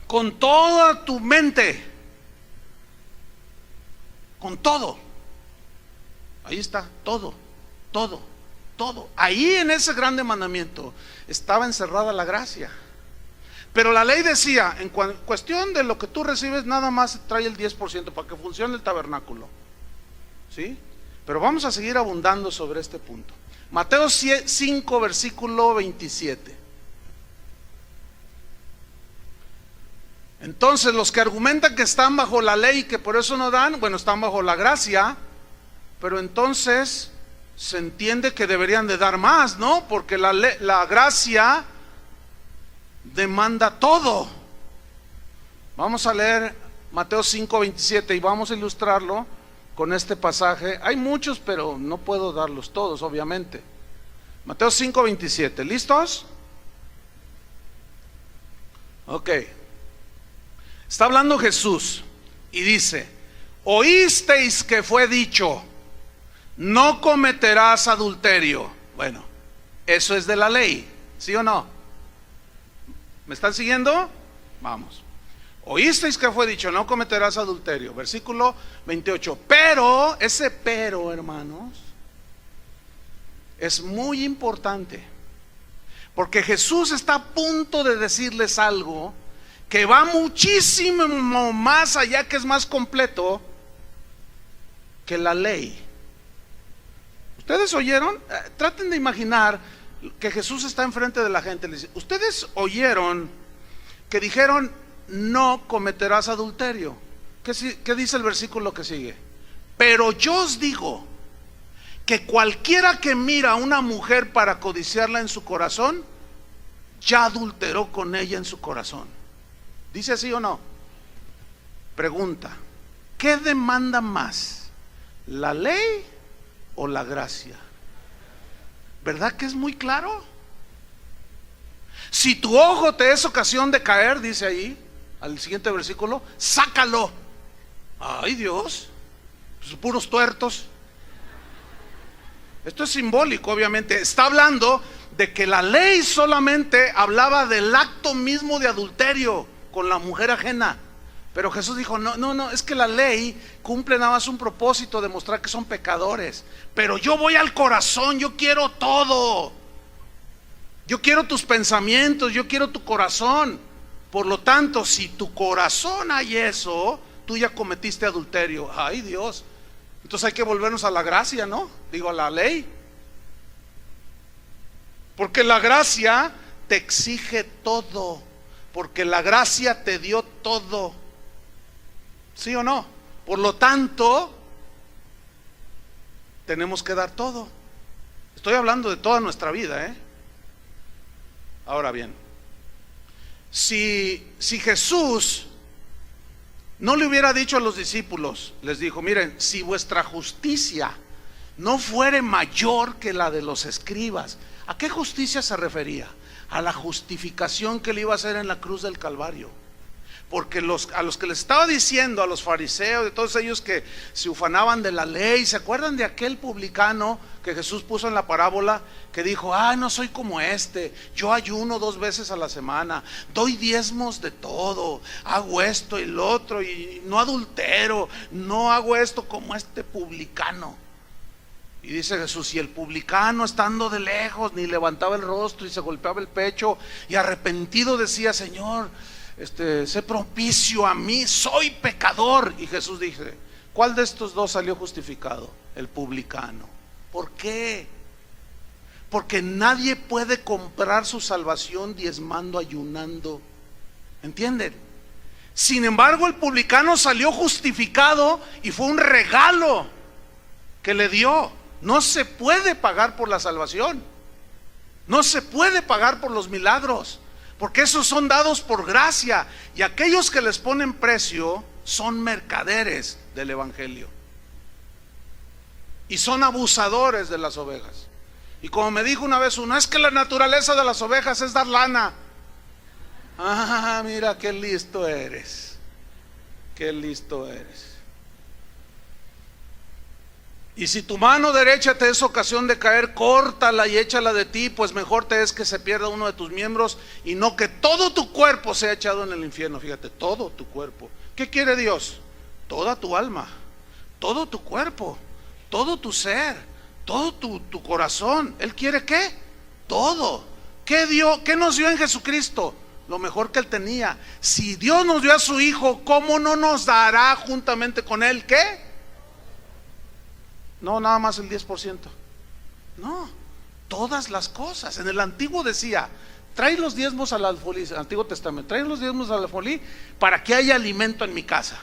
Con toda tu mente, con todo. Ahí está, todo, todo, todo. Ahí en ese grande mandamiento estaba encerrada la gracia. Pero la ley decía, en cuestión de lo que tú recibes, nada más trae el 10% para que funcione el tabernáculo. ¿Sí? Pero vamos a seguir abundando sobre este punto. Mateo 5, versículo 27. Entonces los que argumentan que están bajo la ley y que por eso no dan, bueno, están bajo la gracia. Pero entonces se entiende que deberían de dar más, ¿no? Porque la gracia demanda todo. Vamos a leer Mateo 5:27 y vamos a ilustrarlo con este pasaje. Hay muchos, pero no puedo darlos todos, obviamente. Mateo 5:27, ¿listos? Ok. Está hablando Jesús y dice: oísteis que fue dicho, no cometerás adulterio. Bueno, eso es de la ley, ¿sí o no? ¿Me están siguiendo? Vamos. Oísteis que fue dicho, no cometerás adulterio. Versículo 28. Pero, ese pero, hermanos, es muy importante, porque Jesús está a punto de decirles algo que va muchísimo más allá, que es más completo que la ley. ¿Ustedes oyeron? Traten de imaginar que Jesús está enfrente de la gente. Les dice: ustedes oyeron que dijeron, no cometerás adulterio. ¿Qué dice el versículo que sigue? Pero yo os digo que cualquiera que mira a una mujer para codiciarla en su corazón, ya adulteró con ella en su corazón. ¿Dice así o no? Pregunta: ¿qué demanda más, la ley o la gracia? ¿Verdad que es muy claro? Si tu ojo te es ocasión de caer, dice ahí, al siguiente versículo, sácalo. Ay, Dios, pues puros tuertos. Esto es simbólico, obviamente. Está hablando de que la ley solamente hablaba del acto mismo de adulterio con la mujer ajena. Pero Jesús dijo: no, es que la ley cumple nada más un propósito de mostrar que son pecadores. Pero yo voy al corazón, yo quiero todo. Yo quiero tus pensamientos, yo quiero tu corazón. Por lo tanto, si tu corazón hay eso, tú ya cometiste adulterio. Ay, Dios. Entonces hay que volvernos a la gracia, ¿no? Digo, a la ley. Porque la gracia te exige todo. Porque la gracia te dio todo. ¿Sí o no? Por lo tanto, tenemos que dar todo. Estoy hablando de toda nuestra vida, ¿eh? Ahora bien, si Jesús no le hubiera dicho a los discípulos, les dijo: miren, si vuestra justicia no fuere mayor que la de los escribas. ¿A qué justicia se refería? A la justificación que le iba a hacer en la cruz del Calvario. Porque a los que les estaba diciendo, a los fariseos, de todos ellos que se ufanaban de la ley, ¿se acuerdan de aquel publicano que Jesús puso en la parábola? Que dijo: no soy como este, yo ayuno 2 veces a la semana, doy diezmos de todo, hago esto y lo otro, y no adultero, no hago esto como este publicano. Y dice Jesús: y el publicano, estando de lejos, ni levantaba el rostro y se golpeaba el pecho, y arrepentido decía: Señor, sé propicio a mí, soy pecador. Y Jesús dice: ¿cuál de estos dos salió justificado? El publicano. ¿Por qué? Porque nadie puede comprar su salvación diezmando, ayunando. ¿Entienden? Sin embargo, el publicano salió justificado y fue un regalo que le dio. No se puede pagar por la salvación. No se puede pagar por los milagros, porque esos son dados por gracia, y aquellos que les ponen precio son mercaderes del evangelio y son abusadores de las ovejas. Y como me dijo una vez uno, es que la naturaleza de las ovejas es dar lana. Ah, mira qué listo eres, qué listo eres. Y si tu mano derecha te es ocasión de caer, córtala y échala de ti, pues mejor te es que se pierda uno de tus miembros y no que todo tu cuerpo sea echado en el infierno. Fíjate, todo tu cuerpo. ¿Qué quiere Dios? Toda tu alma, todo tu cuerpo, todo tu ser, todo tu corazón. ¿Él quiere qué? Todo. ¿Qué dio? ¿Qué nos dio en Jesucristo? Lo mejor que Él tenía. Si Dios nos dio a su Hijo, ¿cómo no nos dará juntamente con Él qué? No, nada más el 10%. No, todas las cosas. En el antiguo decía, trae los diezmos al alfolí, en el Antiguo Testamento, trae los diezmos al alfolí para que haya alimento en mi casa.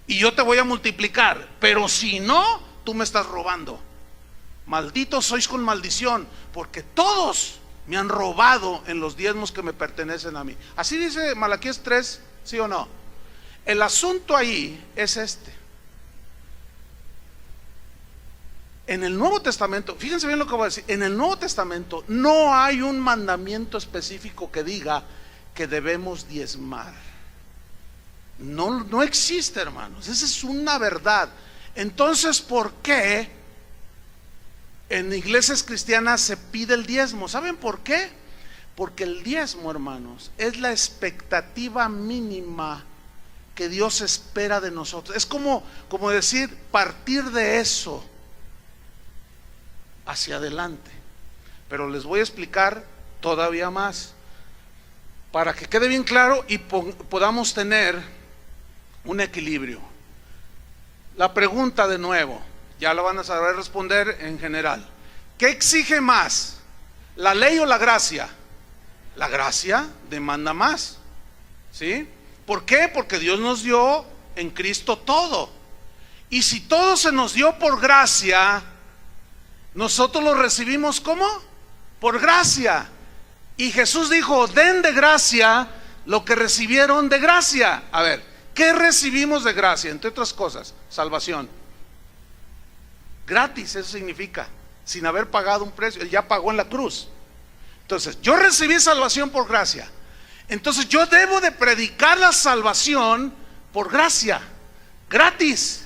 Y yo te voy a multiplicar, pero si no, tú me estás robando. Malditos sois con maldición, porque todos me han robado en los diezmos que me pertenecen a mí. Así dice Malaquías 3, ¿sí o no? El asunto ahí es este. En el Nuevo Testamento, fíjense bien lo que voy a decir, en el Nuevo Testamento no hay un mandamiento específico que diga que debemos diezmar. No existe, hermanos, esa es una verdad. Entonces, ¿por qué en iglesias cristianas se pide el diezmo? ¿Saben por qué? Porque el diezmo, hermanos, es la expectativa mínima que Dios espera de nosotros. Es como decir, partir de eso hacia adelante. Pero les voy a explicar todavía más para que quede bien claro y podamos tener un equilibrio. La pregunta de nuevo, ya la van a saber responder en general. ¿Qué exige más? ¿La ley o la gracia? La gracia demanda más, ¿sí? ¿Por qué? Porque Dios nos dio en Cristo todo. Y si todo se nos dio por gracia, nosotros lo recibimos ¿cómo? Por gracia. Y Jesús dijo, den de gracia lo que recibieron de gracia. A ver, ¿qué recibimos de gracia? Entre otras cosas, salvación. Gratis, eso significa, sin haber pagado un precio. Él ya pagó en la cruz. Entonces, yo recibí salvación por gracia. Entonces yo debo de predicar la salvación por gracia, gratis.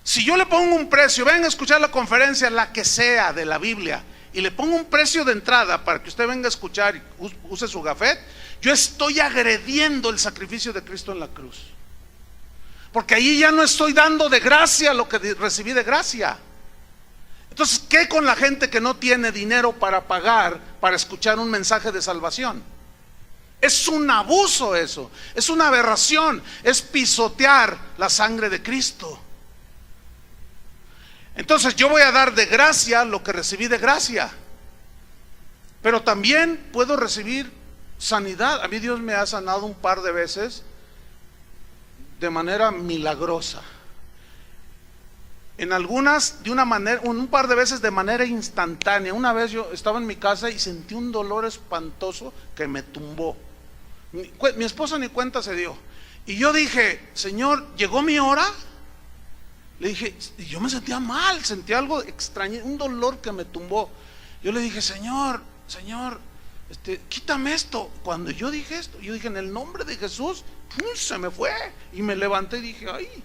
Si yo le pongo un precio, venga a escuchar la conferencia, la que sea de la Biblia, y le pongo un precio de entrada para que usted venga a escuchar y use su gafet, yo estoy agrediendo el sacrificio de Cristo en la cruz. Porque ahí ya no estoy dando de gracia lo que recibí de gracia. Entonces, ¿qué con la gente que no tiene dinero para pagar para escuchar un mensaje de salvación? Es un abuso eso, es una aberración, es pisotear la sangre de Cristo. Entonces yo voy a dar de gracia lo que recibí de gracia, pero también puedo recibir sanidad. A mí Dios me ha sanado un par de veces de manera milagrosa. En algunas de una manera, un par de veces de manera instantánea. Una vez yo estaba en mi casa y sentí un dolor espantoso que me tumbó. Mi esposa ni cuenta se dio. Y yo dije, Señor, ¿llegó mi hora? Le dije, y yo me sentía mal, sentía algo extraño, un dolor que me tumbó. Yo le dije, Señor, quítame esto. Cuando yo dije esto, yo dije, en el nombre de Jesús, se me fue. Y me levanté y dije, ay,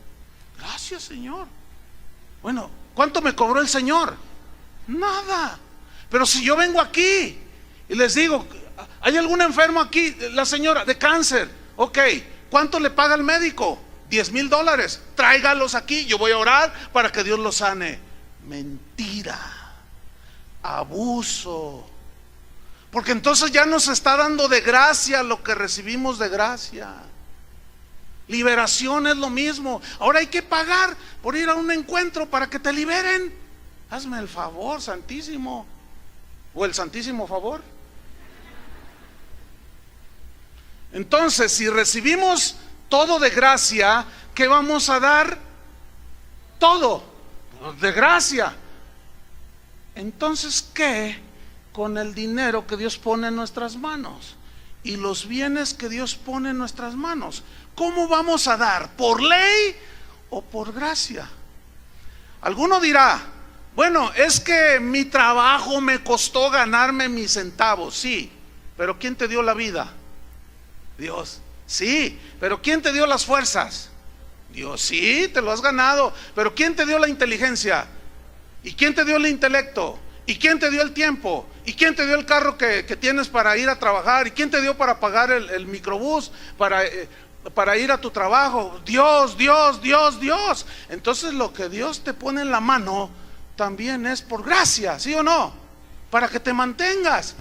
gracias, Señor. Bueno, ¿cuánto me cobró el Señor? Nada. Pero si yo vengo aquí y les digo, ¿hay algún enfermo aquí? La señora de cáncer, ok, ¿cuánto le paga el médico? $10,000, tráigalos aquí, yo voy a orar para que Dios los sane. Mentira, abuso. Porque entonces ya nos está dando de gracia lo que recibimos de gracia. Liberación es lo mismo. Ahora hay que pagar por ir a un encuentro para que te liberen. Hazme el favor, Santísimo. O el Santísimo favor. Entonces, si recibimos todo de gracia, ¿qué vamos a dar? Todo de gracia. Entonces, ¿qué con el dinero que Dios pone en nuestras manos y los bienes que Dios pone en nuestras manos? ¿Cómo vamos a dar? ¿Por ley o por gracia? Alguno dirá, bueno, es que mi trabajo me costó ganarme mis centavos. Sí, pero ¿quién te dio la vida? Dios. Sí, pero ¿quién te dio las fuerzas? Dios. Sí, te lo has ganado, pero ¿quién te dio la inteligencia? ¿Y quién te dio el intelecto? ¿Y quién te dio el tiempo? ¿Y quién te dio el carro que tienes para ir a trabajar? ¿Y quién te dio para pagar el microbús para ir a tu trabajo? Dios, Dios, Dios, Dios. Entonces lo que Dios te pone en la mano también es por gracia, ¿sí o no? Para que te mantengas.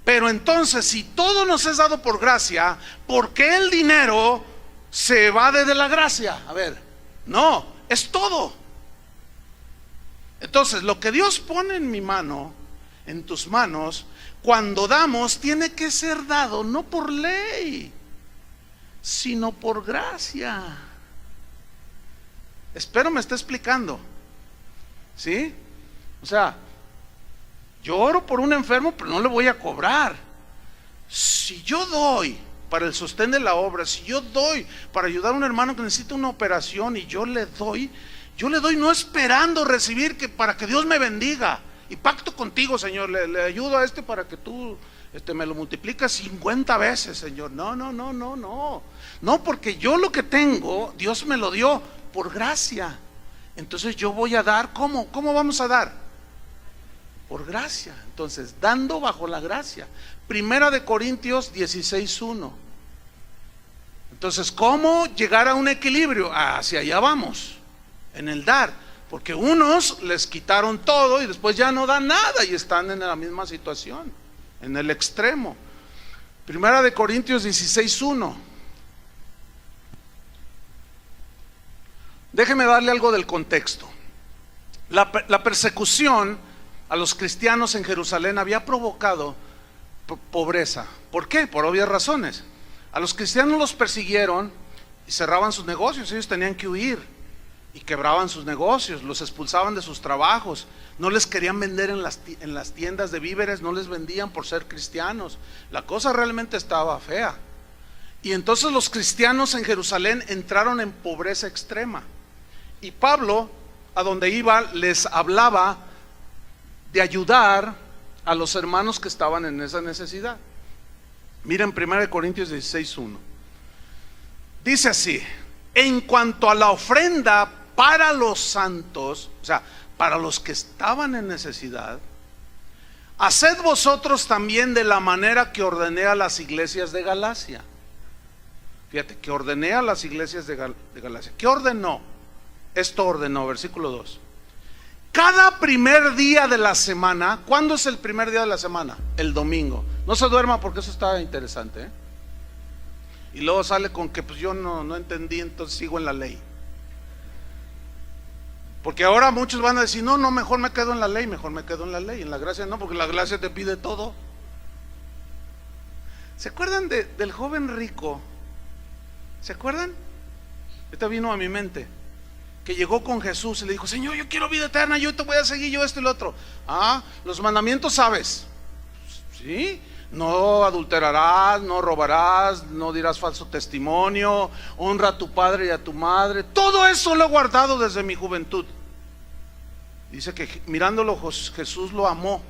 Pero entonces, si todo nos es dado por gracia, ¿por qué el dinero se evade de la gracia? A ver, no, es todo. Entonces, lo que Dios pone en mi mano, en tus manos, cuando damos, tiene que ser dado no por ley, sino por gracia. Espero me esté explicando, ¿sí? O sea, yo oro por un enfermo, pero no le voy a cobrar. Si yo doy para el sostén de la obra, si yo doy para ayudar a un hermano que necesita una operación y yo le doy no esperando recibir para que Dios me bendiga. Y pacto contigo, Señor, le ayudo a para que tú me lo multiplicas 50 veces, Señor. No, no, no, no, no. No, porque yo lo que tengo, Dios me lo dio por gracia. Entonces yo voy a dar, ¿cómo vamos a dar? Por gracia. Entonces, dando bajo la gracia. Primera de Corintios 16:1. Entonces, ¿cómo llegar a un equilibrio? Hacia allá vamos, en el dar. Porque unos les quitaron todo y después ya no dan nada y están en la misma situación, en el extremo. Primera de Corintios 16:1. Déjeme darle algo del contexto. La persecución a los cristianos en Jerusalén había provocado pobreza. ¿Por qué? Por obvias razones. A los cristianos los persiguieron y cerraban sus negocios. Ellos tenían que huir y quebraban sus negocios, los expulsaban de sus trabajos. No les querían vender en las tiendas de víveres, no les vendían por ser cristianos. La cosa realmente estaba fea. Y entonces los cristianos en Jerusalén entraron en pobreza extrema. Y Pablo, a donde iba, les hablaba de ayudar a los hermanos que estaban en esa necesidad. Miren 1 Corintios 16:1. Dice así: en cuanto a la ofrenda para los santos, o sea, para los que estaban en necesidad, haced vosotros también de la manera que ordené a las iglesias de Galacia. Fíjate, que ordené a las iglesias de Galacia. ¿Qué ordenó? Esto ordenó, versículo 2. Cada primer día de la semana. ¿Cuándo es el primer día de la semana? El domingo. No se duerma porque eso está interesante, ¿eh? Y luego sale con que pues yo no entendí, entonces sigo en la ley. Porque ahora muchos van a decir, no, mejor me quedo en la ley, en la gracia no, porque la gracia te pide todo. ¿Se acuerdan del joven rico? ¿Se acuerdan? Ahorita vino a mi mente, que llegó con Jesús y le dijo, Señor, yo quiero vida eterna, yo te voy a seguir, yo esto y lo otro. Los mandamientos sabes, ¿sí? No adulterarás, no robarás, no dirás falso testimonio, honra a tu padre y a tu madre. Todo eso lo he guardado desde mi juventud. Dice que mirándolo Jesús lo amó.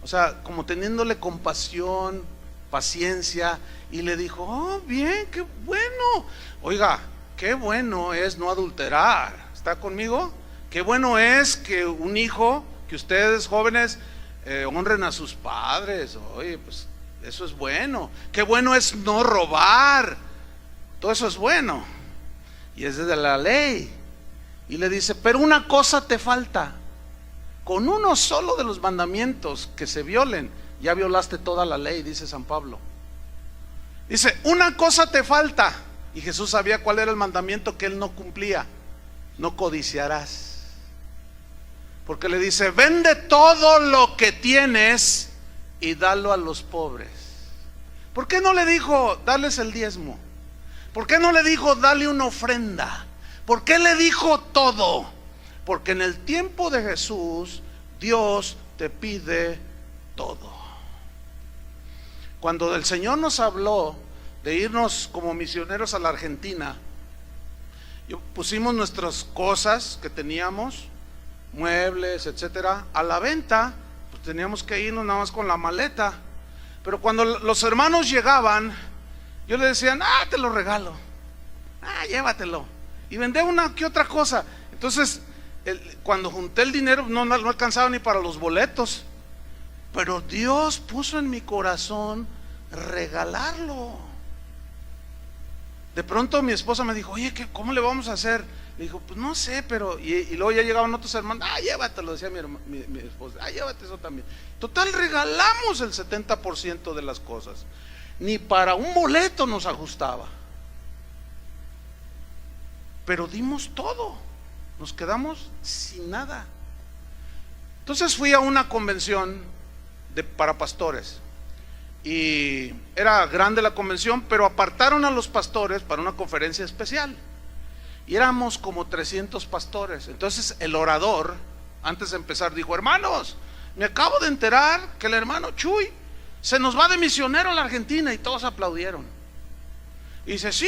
O sea, como teniéndole compasión, paciencia, y le dijo, oh, bien, qué bueno. Oiga, qué bueno es no adulterar. ¿Está conmigo? Qué bueno es que un hijo, que ustedes jóvenes honren a sus padres. Oye, pues eso es bueno. Qué bueno es no robar. Todo eso es bueno. Y es desde la ley. Y le dice, pero una cosa te falta. Con uno solo de los mandamientos que se violen, ya violaste toda la ley, dice San Pablo. Dice, una cosa te falta. Y Jesús sabía cuál era el mandamiento que él no cumplía. No codiciarás. Porque le dice, vende todo lo que tienes y dalo a los pobres. ¿Por qué no le dijo, darles el diezmo? ¿Por qué no le dijo, dale una ofrenda? ¿Por qué le dijo todo? Porque en el tiempo de Jesús, Dios te pide todo. Cuando el Señor nos habló de irnos como misioneros a la Argentina, pusimos nuestras cosas que teníamos, muebles, etcétera, a la venta. Pues teníamos que irnos nada más con la maleta. Pero cuando los hermanos llegaban, yo les decía, te lo regalo, llévatelo, y vendé una que otra cosa. Entonces, cuando junté el dinero, no alcanzaba ni para los boletos. Pero Dios puso en mi corazón regalarlo. De pronto mi esposa me dijo, oye, ¿cómo le vamos a hacer? Le dijo, pues no sé, pero... Y luego ya llegaban otros hermanos, llévatelo, decía mi esposa, llévate eso también. Total, regalamos el 70% de las cosas. Ni para un boleto nos ajustaba. Pero dimos todo, nos quedamos sin nada. Entonces fui a una convención para pastores. Y era grande la convención, pero apartaron a los pastores para una conferencia especial. Y éramos como 300 pastores. Entonces el orador, antes de empezar, dijo, hermanos, me acabo de enterar que el hermano Chuy se nos va de misionero a la Argentina. Y todos aplaudieron. Y dice, sí,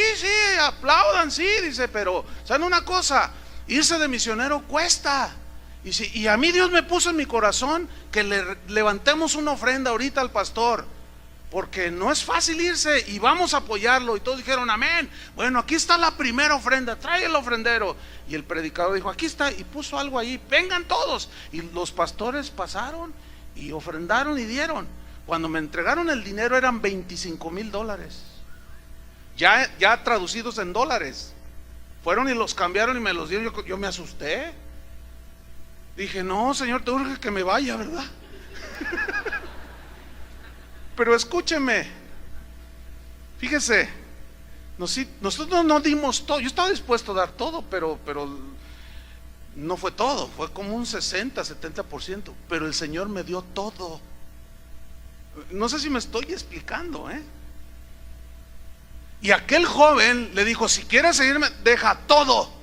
aplaudan, sí. Dice, pero ¿saben una cosa? Irse de misionero cuesta. Y a mí Dios me puso en mi corazón que le levantemos una ofrenda ahorita al pastor, porque no es fácil irse, y vamos a apoyarlo. Y todos dijeron amén. Bueno, aquí está la primera ofrenda, trae el ofrendero. Y el predicador dijo, aquí está, y puso algo ahí, vengan todos. Y los pastores pasaron y ofrendaron y dieron. Cuando me entregaron el dinero eran $25,000, ya traducidos en dólares. Fueron y los cambiaron y me los dieron. Yo me asusté. Dije, no, Señor, te urge que me vaya, ¿verdad? Pero escúcheme, fíjese, nosotros no dimos todo. Yo estaba dispuesto a dar todo, pero no fue todo, fue como un 60-70%. Pero el Señor me dio todo. No sé si me estoy explicando, Y aquel joven le dijo, si quieres seguirme, deja todo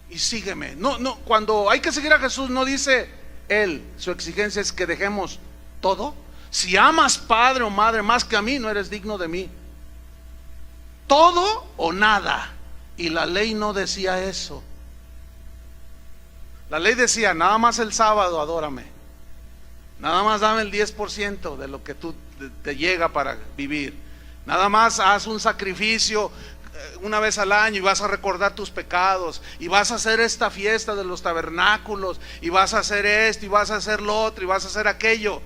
y sígueme. No, cuando hay que seguir a Jesús, no dice él, su exigencia es que dejemos todo. Si amas padre o madre más que a mí, no eres digno de mí. Todo o nada. Y la ley no decía eso. La ley decía, nada más el sábado adórame, nada más dame el 10% de lo que te llega para vivir, nada más haz un sacrificio una vez al año y vas a recordar tus pecados, y vas a hacer esta fiesta de los tabernáculos, y vas a hacer esto, y vas a hacer lo otro, y vas a hacer aquello.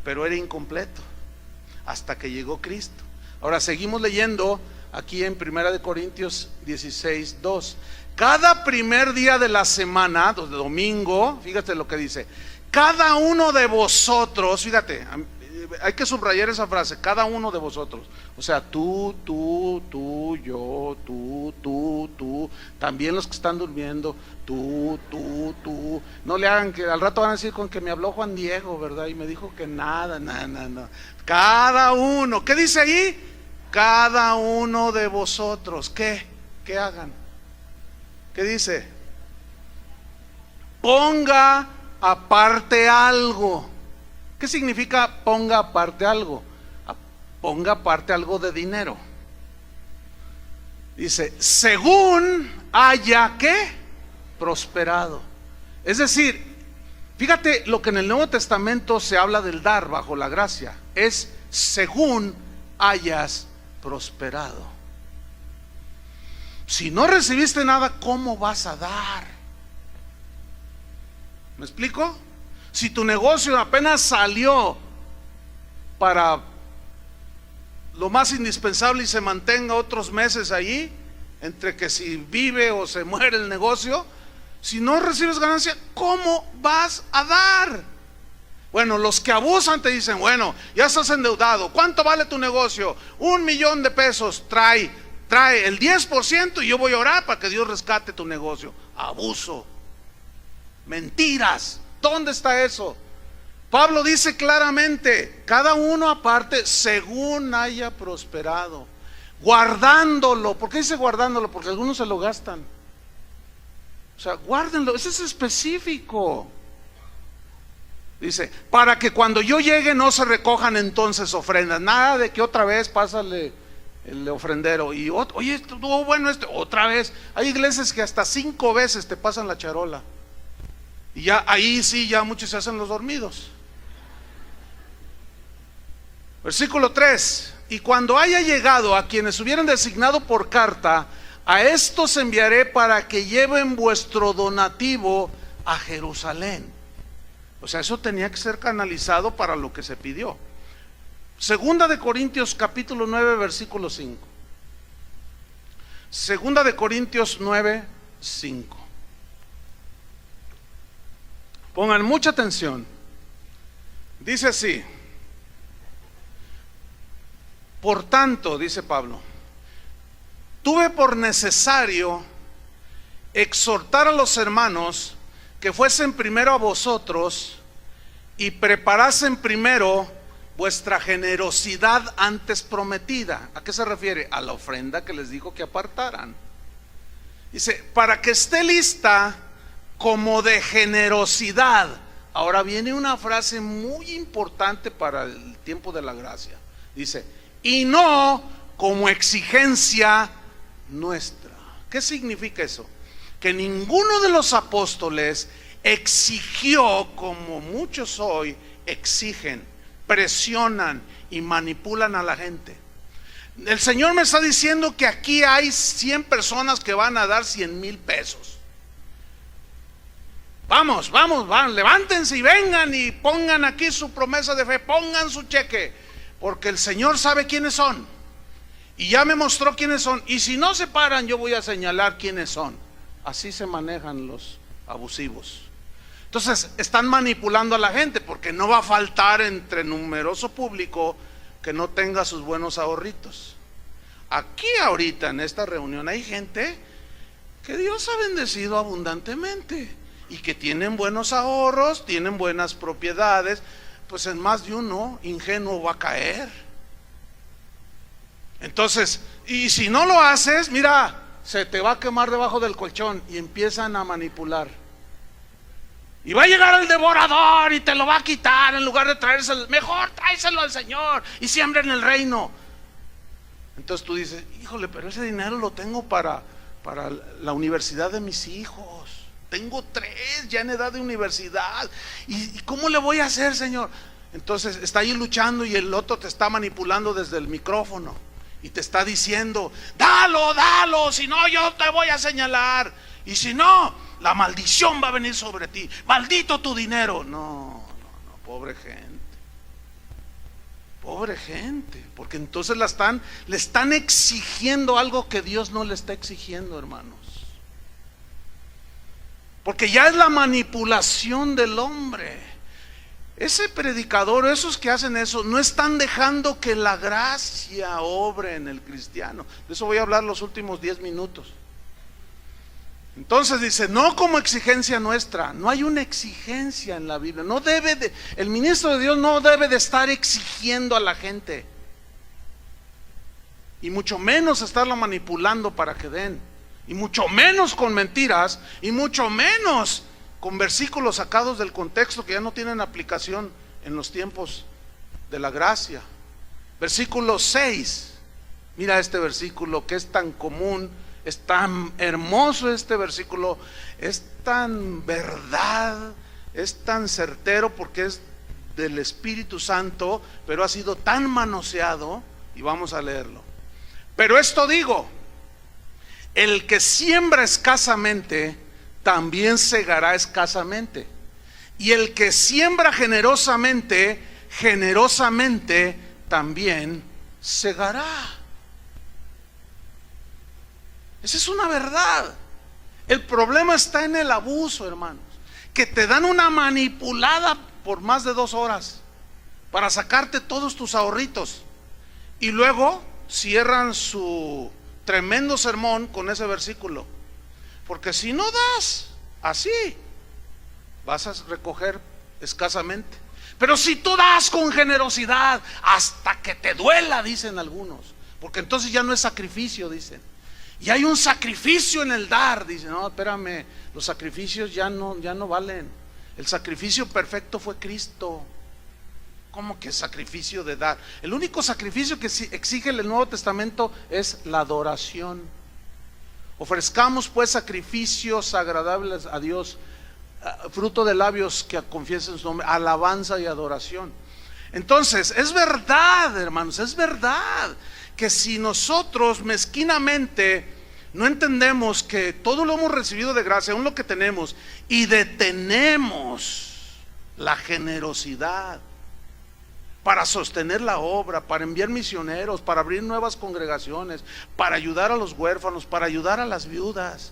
Pero era incompleto hasta que llegó Cristo. Ahora seguimos leyendo aquí en 1 Corintios 16:2. Cada primer día de la semana, de domingo, fíjate lo que dice, cada uno de vosotros, fíjate, hay que subrayar esa frase, cada uno de vosotros. O sea, tú, yo, tú, también los que están durmiendo, tú. No le hagan que al rato van a decir con que me habló Juan Diego, ¿verdad? Y me dijo que nada. Cada uno, ¿qué dice ahí? Cada uno de vosotros, ¿qué hagan? ¿Qué dice? Ponga aparte algo. ¿Qué significa ponga aparte algo? Ponga aparte algo de dinero. Dice, según haya ¿qué? Prosperado. Es decir, fíjate lo que en el Nuevo Testamento se habla del dar bajo la gracia. Es según hayas prosperado. Si no recibiste nada, ¿cómo vas a dar? ¿Me explico? Si tu negocio apenas salió para lo más indispensable y se mantenga otros meses allí, entre que si vive o se muere el negocio, si no recibes ganancia, ¿cómo vas a dar? Bueno, los que abusan te dicen, bueno, ya estás endeudado, ¿cuánto vale tu negocio? $1,000,000, trae el 10% y yo voy a orar para que Dios rescate tu negocio. Abuso, mentiras. ¿Dónde está eso? Pablo dice claramente, cada uno aparte según haya prosperado, guardándolo. ¿Por qué dice guardándolo? Porque algunos se lo gastan. O sea, guárdenlo, eso es específico. Dice, para que cuando yo llegue no se recojan entonces ofrendas. Nada de que otra vez pásale el ofrendero y oye, estuvo bueno otra vez. Hay iglesias que hasta 5 veces te pasan la charola. Y ya ahí sí, ya muchos se hacen los dormidos. Versículo 3: y cuando haya llegado a quienes hubieran designado por carta, a estos enviaré para que lleven vuestro donativo a Jerusalén. O sea, eso tenía que ser canalizado para lo que se pidió. Segunda de Corintios capítulo 9 versículo 5. Segunda de Corintios 9, 5. Pongan mucha atención. Dice así: por tanto, dice Pablo, tuve por necesario exhortar a los hermanos que fuesen primero a vosotros y preparasen primero vuestra generosidad antes prometida. ¿A qué se refiere? A la ofrenda que les dijo que apartaran. Dice, para que esté lista como de generosidad. Ahora viene una frase muy importante para el tiempo de la gracia. Dice, y no como exigencia nuestra. ¿Qué significa eso? Que ninguno de los apóstoles exigió como muchos hoy exigen, presionan y manipulan a la gente. El Señor me está diciendo que aquí hay 100 personas que van a dar 100,000 pesos. Vamos, levántense y vengan y pongan aquí su promesa de fe, pongan su cheque, porque el Señor sabe quiénes son y ya me mostró quiénes son, y si no se paran yo voy a señalar quiénes son. Así se manejan los abusivos. Entonces están manipulando a la gente, porque no va a faltar entre numeroso público que no tenga sus buenos ahorritos. Aquí ahorita en esta reunión hay gente que Dios ha bendecido abundantemente y que tienen buenos ahorros, tienen buenas propiedades. Pues en más de uno ingenuo va a caer. Entonces, y si no lo haces, mira, se te va a quemar debajo del colchón, y empiezan a manipular. Y va a llegar el devorador y te lo va a quitar, en lugar de traérselo. Mejor tráeselo al Señor y siembra en el reino. Entonces tú dices, híjole, pero ese dinero lo tengo para la universidad de mis hijos. Tengo 3 ya en edad de universidad. ¿Y cómo le voy a hacer, Señor? Entonces está ahí luchando y el otro te está manipulando desde el micrófono y te está diciendo, dalo, si no yo te voy a señalar, y si no, la maldición va a venir sobre ti, maldito tu dinero. No, pobre gente, porque entonces le están exigiendo algo que Dios no le está exigiendo, hermanos. Porque ya es la manipulación del hombre. Ese predicador, esos que hacen eso, no están dejando que la gracia obre en el cristiano. De eso voy a hablar los últimos 10 minutos. Entonces dice, no como exigencia nuestra. No hay una exigencia en la Biblia. El ministro de Dios no debe de estar exigiendo a la gente, y mucho menos estarlo manipulando para que den, y mucho menos con mentiras, y mucho menos con versículos sacados del contexto que ya no tienen aplicación en los tiempos de la gracia. Versículo 6. Mira este versículo que es tan común, es tan hermoso este versículo, es tan verdad, es tan certero porque es del Espíritu Santo, pero ha sido tan manoseado, y vamos a leerlo. Pero esto digo, el que siembra escasamente también segará escasamente, y el que siembra generosamente, generosamente también segará. Esa es una verdad. El problema está en el abuso, hermanos, que te dan una manipulada por más de 2 horas para sacarte todos tus ahorritos, y luego cierran su tremendo sermón con ese versículo. Porque si no das así, vas a recoger escasamente. Pero si tú das con generosidad hasta que te duela, dicen algunos, porque entonces ya no es sacrificio, dicen. Y hay un sacrificio en el dar, dicen. No, espérame, los sacrificios ya no valen. El sacrificio perfecto fue Cristo. ¿Cómo que sacrificio de dar? El único sacrificio que exige el Nuevo Testamento es la adoración. Ofrezcamos pues sacrificios agradables a Dios, fruto de labios que confiesen su nombre, alabanza y adoración. Entonces, es verdad, hermanos, es verdad que si nosotros mezquinamente no entendemos que todo lo hemos recibido de gracia, aún lo que tenemos, y detenemos la generosidad para sostener la obra, para enviar misioneros, para abrir nuevas congregaciones, para ayudar a los huérfanos, para ayudar a las viudas,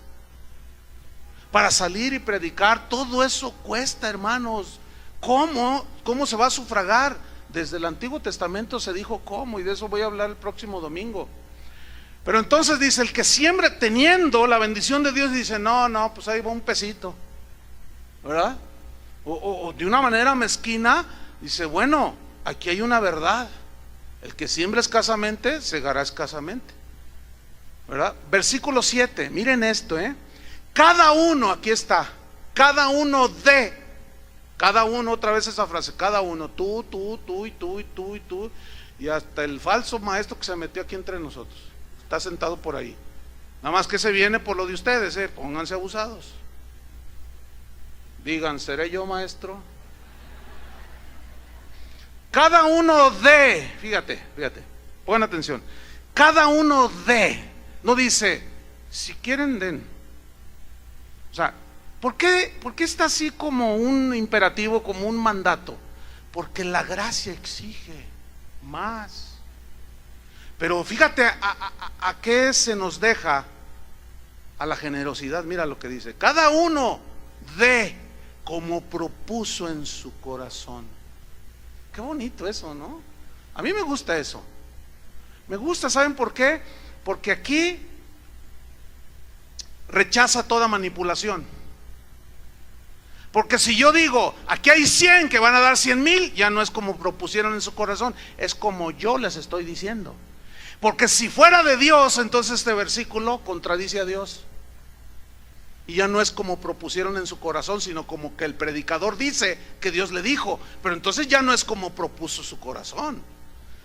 para salir y predicar, todo eso cuesta, hermanos. ¿Cómo se va a sufragar? Desde el Antiguo Testamento se dijo cómo, y de eso voy a hablar el próximo domingo. Pero entonces dice, el que siembra teniendo la bendición de Dios, dice, no, pues ahí va un pesito, ¿verdad? O de una manera mezquina, dice, bueno, aquí hay una verdad: el que siembra escasamente, segará escasamente, ¿verdad? Versículo 7, miren esto, cada uno, aquí está, cada uno, otra vez esa frase, cada uno, tú, y tú, y tú, y tú, y hasta el falso maestro que se metió aquí entre nosotros, está sentado por ahí. Nada más que se viene por lo de ustedes, pónganse abusados. Digan, ¿seré yo maestro? Cada uno fíjate, pongan atención, cada uno no dice, si quieren den. O sea, ¿por qué está así como un imperativo, como un mandato? Porque la gracia exige más. Pero fíjate a qué se nos deja, a la generosidad. Mira lo que dice, cada uno dé como propuso en su corazón. Qué bonito eso, ¿no? A mí me gusta eso. Me gusta, ¿saben por qué? Porque aquí rechaza toda manipulación. Porque si yo digo, aquí hay 100 que van a dar 100,000, ya no es como propusieron en su corazón, es como yo les estoy diciendo. Porque si fuera de Dios, entonces este versículo contradice a Dios. Y ya no es como propusieron en su corazón, sino como que el predicador dice que Dios le dijo. Pero entonces ya no es como propuso su corazón,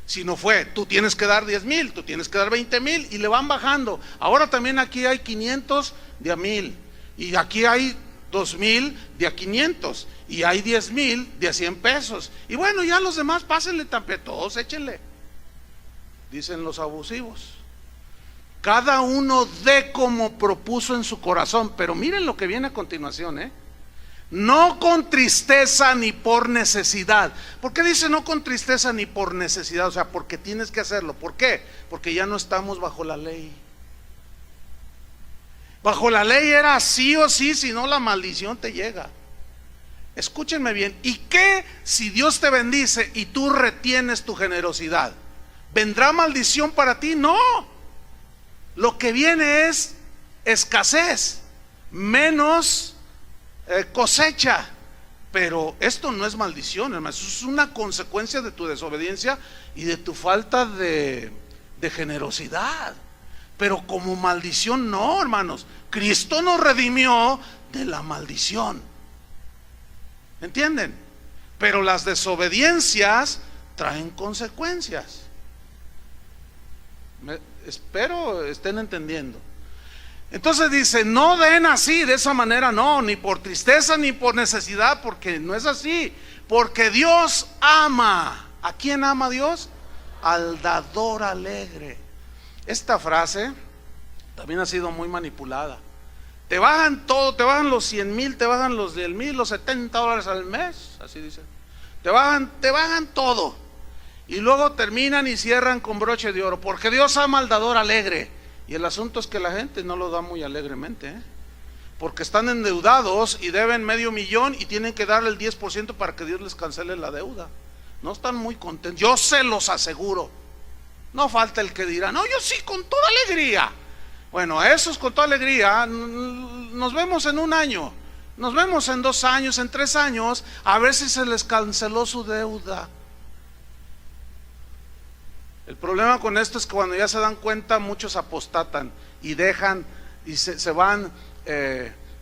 sino fue, tú tienes que dar 10,000, tú tienes que dar 20,000, y le van bajando. Ahora también aquí hay 500 de a 1,000, y aquí hay 2,000 de a 500, y hay 10,000 de a 100 pesos. Y bueno, ya los demás pásenle también, todos échenle, dicen los abusivos. Cada uno dé como propuso en su corazón. Pero miren lo que viene a continuación, no con tristeza ni por necesidad. ¿Por qué dice no con tristeza ni por necesidad? O sea, porque tienes que hacerlo. ¿Por qué? Porque ya no estamos bajo la ley. Bajo la ley era sí o sí, si no la maldición te llega. Escúchenme bien. ¿Y qué si Dios te bendice y tú retienes tu generosidad? ¿Vendrá maldición para ti? No. Lo que viene es escasez, menos cosecha. Pero esto no es maldición, hermano, eso es una consecuencia de tu desobediencia y de tu falta de generosidad. Pero como maldición no, hermanos. Cristo nos redimió de la maldición, ¿entienden? Pero las desobediencias traen consecuencias. Espero estén entendiendo. Entonces dice, no den así, de esa manera, no, ni por tristeza ni por necesidad, porque no es así. Porque Dios ama. ¿A quién ama Dios? Al dador alegre. Esta frase también ha sido muy manipulada. Te bajan todo, te bajan los 100,000, te bajan los 10,000, los $70 al mes, así dice. Te bajan todo. Y luego terminan y cierran con broche de oro, porque Dios ama al dador alegre. Y el asunto es que la gente no lo da muy alegremente, porque están endeudados y deben $500,000 y tienen que darle el 10% para que Dios les cancele la deuda. No están muy contentos, yo se los aseguro. No falta el que dirá, no, yo sí, con toda alegría. Bueno, esos con toda alegría, nos vemos en un año. Nos vemos en 2 años, en 3 años, a ver si se les canceló su deuda. El problema con esto es que cuando ya se dan cuenta, muchos apostatan y dejan y se van,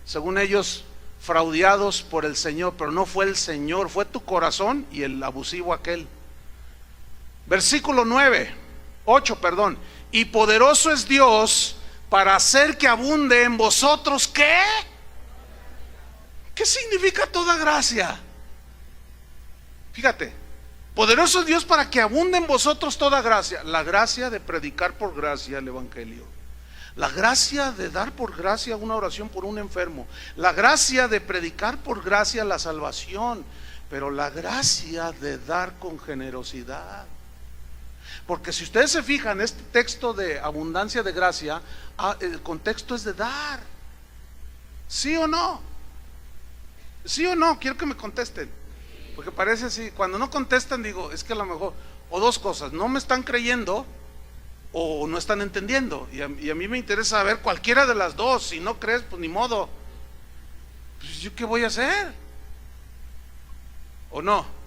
según ellos, fraudeados por el Señor, pero no fue el Señor, fue tu corazón y el abusivo aquel. Versículo 8, perdón. Y poderoso es Dios para hacer que abunde en vosotros, ¿qué? ¿Qué significa toda gracia? Fíjate, poderoso es Dios para que abunde en vosotros toda gracia. La gracia de predicar por gracia el evangelio, la gracia de dar por gracia una oración por un enfermo, la gracia de predicar por gracia la salvación, pero la gracia de dar con generosidad. Porque si ustedes se fijan, este texto de abundancia de gracia, el contexto es de dar. ¿Sí o no? ¿Sí o no? Quiero que me contesten, porque parece así, cuando no contestan digo, es que a lo mejor, o dos cosas, no me están creyendo o no están entendiendo, y a mí me interesa saber cualquiera de las dos. Si no crees, pues ni modo, pues yo qué voy a hacer, o no.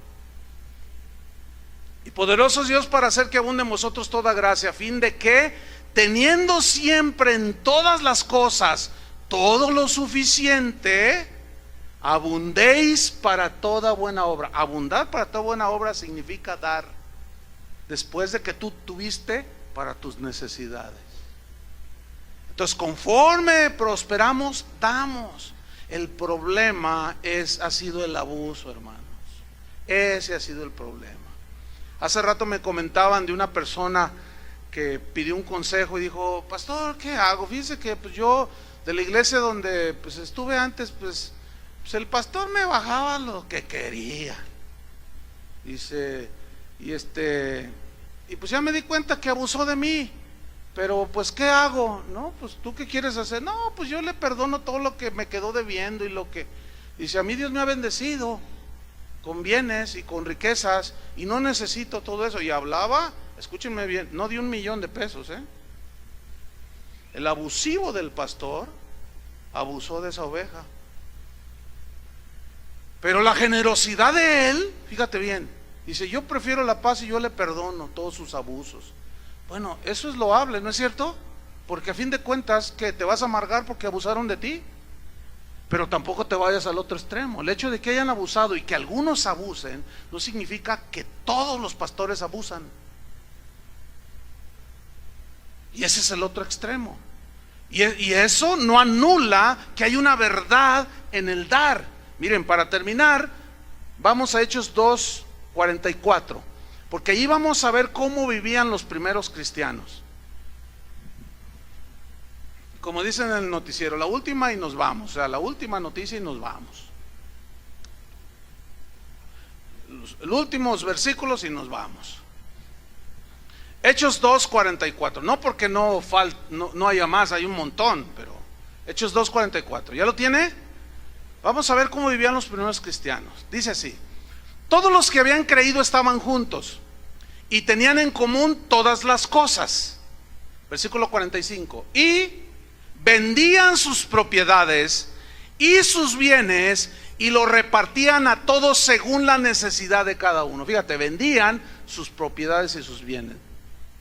Y poderoso es Dios para hacer que abunde en vosotros toda gracia, a fin de que, teniendo siempre en todas las cosas todo lo suficiente, abundéis para toda buena obra. Abundar para toda buena obra significa dar, después de que tú tuviste para tus necesidades. Entonces, conforme prosperamos, damos. El problema ha sido el abuso, hermanos. Ese ha sido el problema. Hace rato me comentaban de una persona que pidió un consejo y dijo: pastor, ¿qué hago? Fíjese que pues yo, de la iglesia donde pues estuve antes, pues el pastor me bajaba lo que quería. Dice, y pues ya me di cuenta que abusó de mí, pero pues ¿qué hago? No, pues ¿tú qué quieres hacer? No, pues yo le perdono todo lo que me quedó debiendo y lo que... Dice, a mí Dios me ha bendecido con bienes y con riquezas y no necesito todo eso. Y hablaba, escúchenme bien, no de $1,000,000, El abusivo del pastor abusó de esa oveja. Pero la generosidad de él, fíjate bien, dice, yo prefiero la paz y yo le perdono todos sus abusos. Bueno, eso es loable, ¿no es cierto? Porque a fin de cuentas, ¿que te vas a amargar porque abusaron de ti? Pero tampoco te vayas al otro extremo. El hecho de que hayan abusado y que algunos abusen no significa que todos los pastores abusan. Y ese es el otro extremo. Y eso no anula que hay una verdad en el dar. Miren, para terminar, vamos a Hechos 2:44, porque ahí vamos a ver cómo vivían los primeros cristianos. Como dicen en el noticiero, la última y nos vamos, o sea, la última noticia y nos vamos. Los últimos versículos y nos vamos. Hechos 2:44, no porque no haya más, hay un montón, pero Hechos 2:44, ¿ya lo tiene? Vamos a ver cómo vivían los primeros cristianos. Dice así: todos los que habían creído estaban juntos y tenían en común todas las cosas. Versículo 45. Y vendían sus propiedades y sus bienes y lo repartían a todos según la necesidad de cada uno. Fíjate, vendían sus propiedades y sus bienes.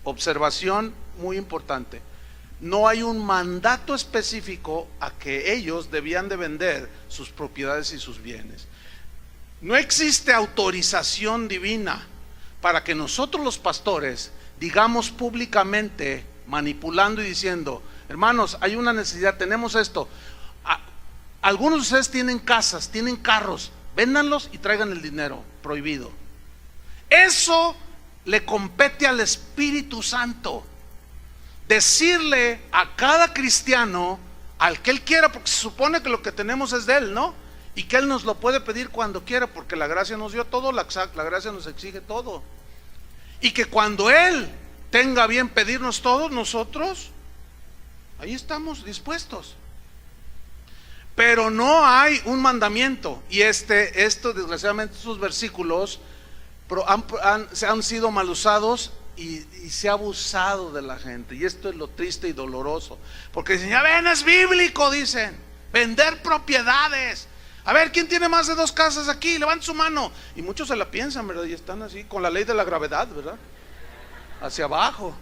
Observación muy importante: no hay un mandato específico a que ellos debían de vender sus propiedades y sus bienes. No existe autorización divina para que nosotros los pastores digamos públicamente, manipulando y diciendo: hermanos, hay una necesidad, tenemos esto. Algunos de ustedes tienen casas, tienen carros, véndanlos y traigan el dinero. Prohibido. Eso le compete al Espíritu Santo. Decirle a cada cristiano, al que él quiera, porque se supone que lo que tenemos es de él, ¿no? Y que él nos lo puede pedir cuando quiera, porque la gracia nos dio todo, la gracia nos exige todo. Y que cuando él tenga bien pedirnos todo, nosotros ahí estamos dispuestos. Pero no hay un mandamiento. Y esto desgraciadamente, estos versículos han sido mal usados y se ha abusado de la gente. Y esto es lo triste y doloroso, porque dicen: ya ven, es bíblico, dicen, vender propiedades. A ver, ¿quién tiene más de 2 casas aquí? Levante su mano. Y muchos se la piensan, ¿verdad? Y están así, con la ley de la gravedad, ¿verdad? Hacia abajo.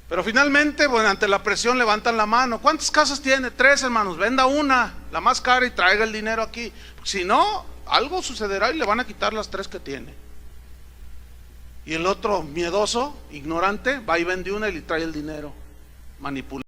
Pero finalmente, bueno, ante la presión levantan la mano. ¿Cuántas casas tiene? 3, hermanos. Venda una, la más cara, y traiga el dinero aquí. Si no, algo sucederá y le van a quitar las 3 que tiene. Y el otro, miedoso, ignorante, va y vende una y le trae el dinero. Manipula.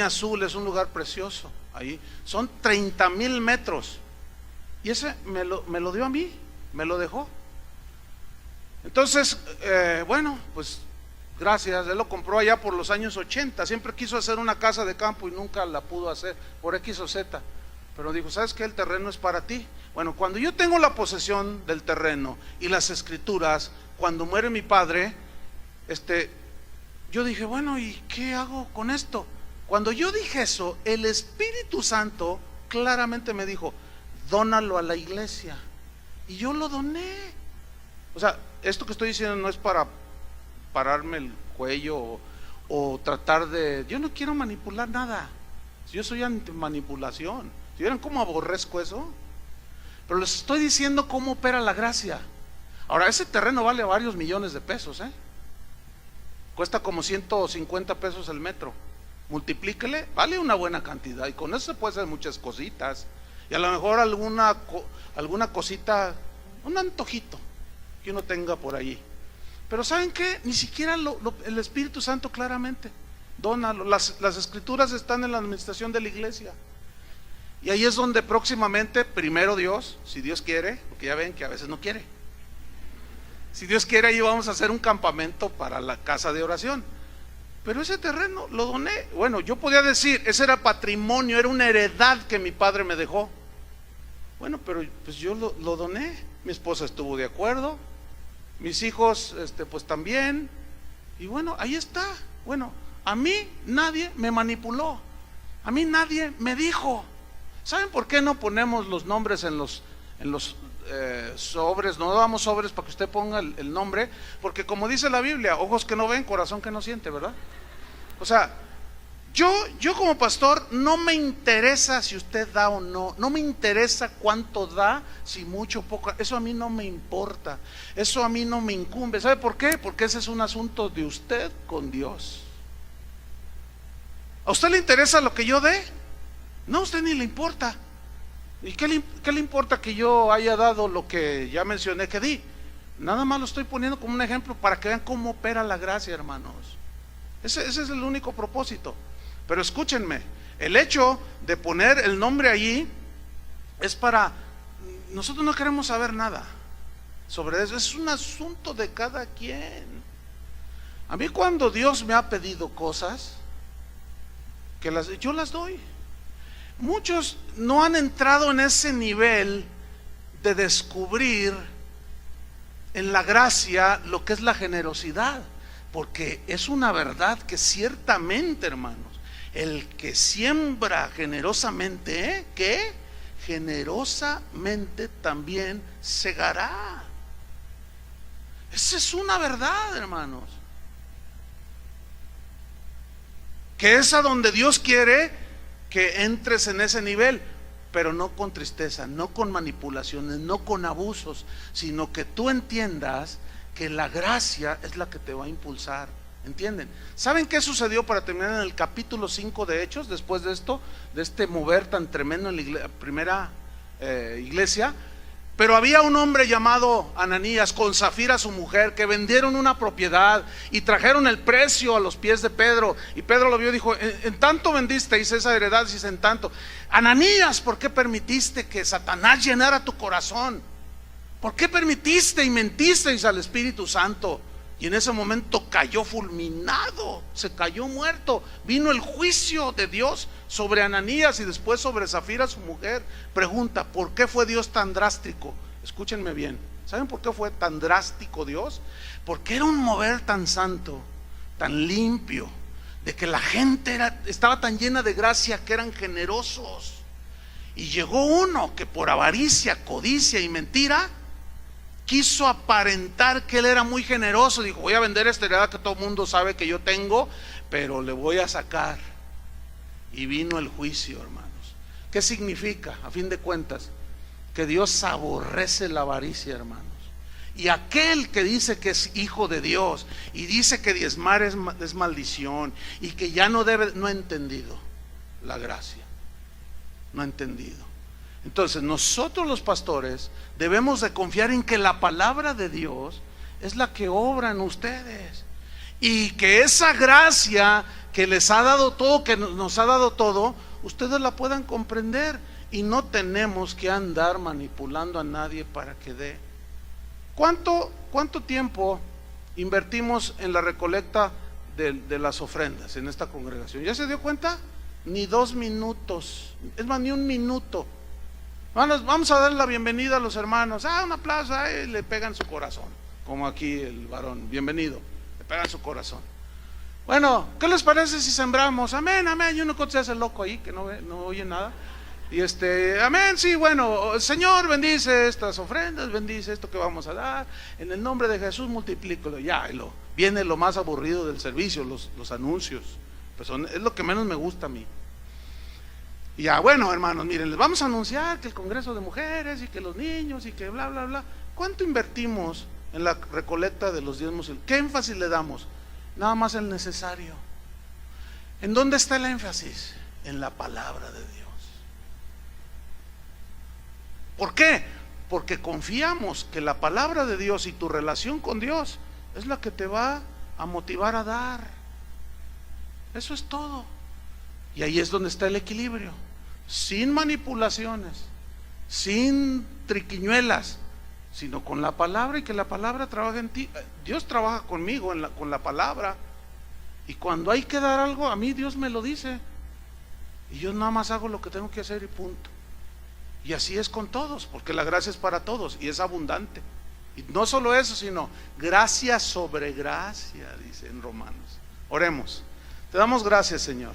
Azul es un lugar precioso. Ahí son 30,000 metros. Y ese me lo dio a mí, me lo dejó. Entonces, bueno, pues gracias. Él lo compró allá por los años 80. Siempre quiso hacer una casa de campo y nunca la pudo hacer por X o Z. Pero dijo, ¿sabes qué? El terreno es para ti. Bueno, cuando yo tengo la posesión del terreno y las escrituras, cuando muere mi padre, yo dije, bueno, ¿y qué hago con esto? Cuando yo dije eso, el Espíritu Santo claramente me dijo, dónalo a la iglesia. Y yo lo doné. O sea, esto que estoy diciendo no es para pararme el cuello o tratar de... Yo no quiero manipular nada. Yo soy anti manipulación. ¿Sí vieron cómo aborrezco eso? Pero les estoy diciendo cómo opera la gracia. Ahora, ese terreno vale varios millones de pesos, cuesta como 150 pesos el metro. Multiplíquele, vale una buena cantidad. Y con eso se puede hacer muchas cositas. Y a lo mejor alguna cosita, un antojito que uno tenga por ahí. Pero ¿saben qué? Ni siquiera el Espíritu Santo claramente. Dónalo. Las escrituras están en la administración de la iglesia. Y ahí es donde próximamente, primero Dios, si Dios quiere, porque ya ven que a veces no quiere. Si Dios quiere, ahí vamos a hacer un campamento para la casa de oración. Pero ese terreno lo doné. Bueno, yo podía decir, ese era patrimonio, era una heredad que mi padre me dejó. Bueno, pero pues yo lo doné. Mi esposa estuvo de acuerdo, mis hijos pues también. Y bueno, ahí está. Bueno, a mí nadie me manipuló, a mí nadie me dijo. ¿Saben por qué no ponemos los nombres en los sobres? No damos sobres para que usted ponga el nombre, porque como dice la Biblia, ojos que no ven, corazón que no siente, ¿verdad? O sea, yo como pastor no me interesa si usted da o no, no me interesa cuánto da, si mucho o poco, eso a mí no me importa, eso a mí no me incumbe. ¿Sabe por qué? Porque ese es un asunto de usted con Dios. ¿A usted le interesa lo que yo dé? No, a usted ni le importa. ¿Y qué le importa que yo haya dado lo que ya mencioné que di? Nada más lo estoy poniendo como un ejemplo para que vean cómo opera la gracia, hermanos. Ese es el único propósito. Pero escúchenme, el hecho de poner el nombre allí es para, nosotros no queremos saber nada sobre eso, es un asunto de cada quien. A mí cuando Dios me ha pedido cosas, yo las doy. Muchos no han entrado en ese nivel de descubrir en la gracia lo que es la generosidad, porque es una verdad que ciertamente, hermanos, el que siembra generosamente, ¿qué? Generosamente también segará. Esa es una verdad, hermanos, que es a donde Dios quiere que entres en ese nivel, pero no con tristeza, no con manipulaciones, no con abusos, sino que tú entiendas que la gracia es la que te va a impulsar. ¿Entienden? ¿Saben qué sucedió para terminar en el capítulo 5 de Hechos? Después de esto, de este mover tan tremendo en la primera iglesia. Pero había un hombre llamado Ananías con Zafira su mujer, que vendieron una propiedad y trajeron el precio a los pies de Pedro. Y Pedro lo vio y dijo: en tanto vendisteis esa heredad, dice, en tanto. Ananías, ¿por qué permitiste que Satanás llenara tu corazón? ¿Por qué permitiste y mentisteis al Espíritu Santo? Y en ese momento cayó fulminado, se cayó muerto. Vino el juicio de Dios sobre Ananías y después sobre Zafira su mujer. Pregunta: ¿por qué fue Dios tan drástico? Escúchenme bien. ¿Saben por qué fue tan drástico Dios? Porque era un mover tan santo, tan limpio, de que la gente estaba tan llena de gracia que eran generosos. Y llegó uno que por avaricia, codicia y mentira quiso aparentar que él era muy generoso. Dijo: voy a vender esta heredad que todo el mundo sabe que yo tengo, pero le voy a sacar. Y vino el juicio, hermanos. ¿Qué significa? A fin de cuentas, que Dios aborrece la avaricia, hermanos. Y aquel que dice que es hijo de Dios y dice que diezmar es maldición y que ya no debe, no ha entendido la gracia, no ha entendido. Entonces nosotros los pastores debemos de confiar en que la palabra de Dios es la que obra en ustedes, y que esa gracia que les ha dado todo, que nos ha dado todo, ustedes la puedan comprender. Y no tenemos que andar manipulando a nadie para que dé. ¿Cuánto tiempo invertimos en la recolecta de las ofrendas en esta congregación? ¿Ya se dio cuenta? Ni 2 minutos, es más, ni 1 minuto. Vamos a darle la bienvenida a los hermanos. Un aplauso, le pegan su corazón, como aquí el varón, bienvenido, le pegan su corazón. Bueno, ¿qué les parece si sembramos? Amén, amén. Y uno se hace loco ahí, que no oye nada. Y amén, sí, bueno, Señor, bendice estas ofrendas, bendice esto que vamos a dar, en el nombre de Jesús multiplícalo. Ya, viene lo más aburrido del servicio, los anuncios. Pues es lo que menos me gusta a mí. Y ya, bueno, hermanos, miren, les vamos a anunciar que el Congreso de Mujeres y que los niños y que bla, bla, bla. ¿Cuánto invertimos en la recolecta de los diezmos? ¿Qué énfasis le damos? Nada más el necesario. ¿En dónde está el énfasis? En la palabra de Dios. ¿Por qué? Porque confiamos que la palabra de Dios y tu relación con Dios es la que te va a motivar a dar. Eso es todo. Y ahí es donde está el equilibrio. Sin manipulaciones, sin triquiñuelas, sino con la palabra, y que la palabra trabaje en ti. Dios trabaja conmigo con la palabra, y cuando hay que dar algo, a mí Dios me lo dice, y yo nada más hago lo que tengo que hacer y punto. Y así es con todos, porque la gracia es para todos y es abundante Y no solo eso, sino gracia sobre gracia, dice en Romanos. Oremos. Te damos gracias, Señor.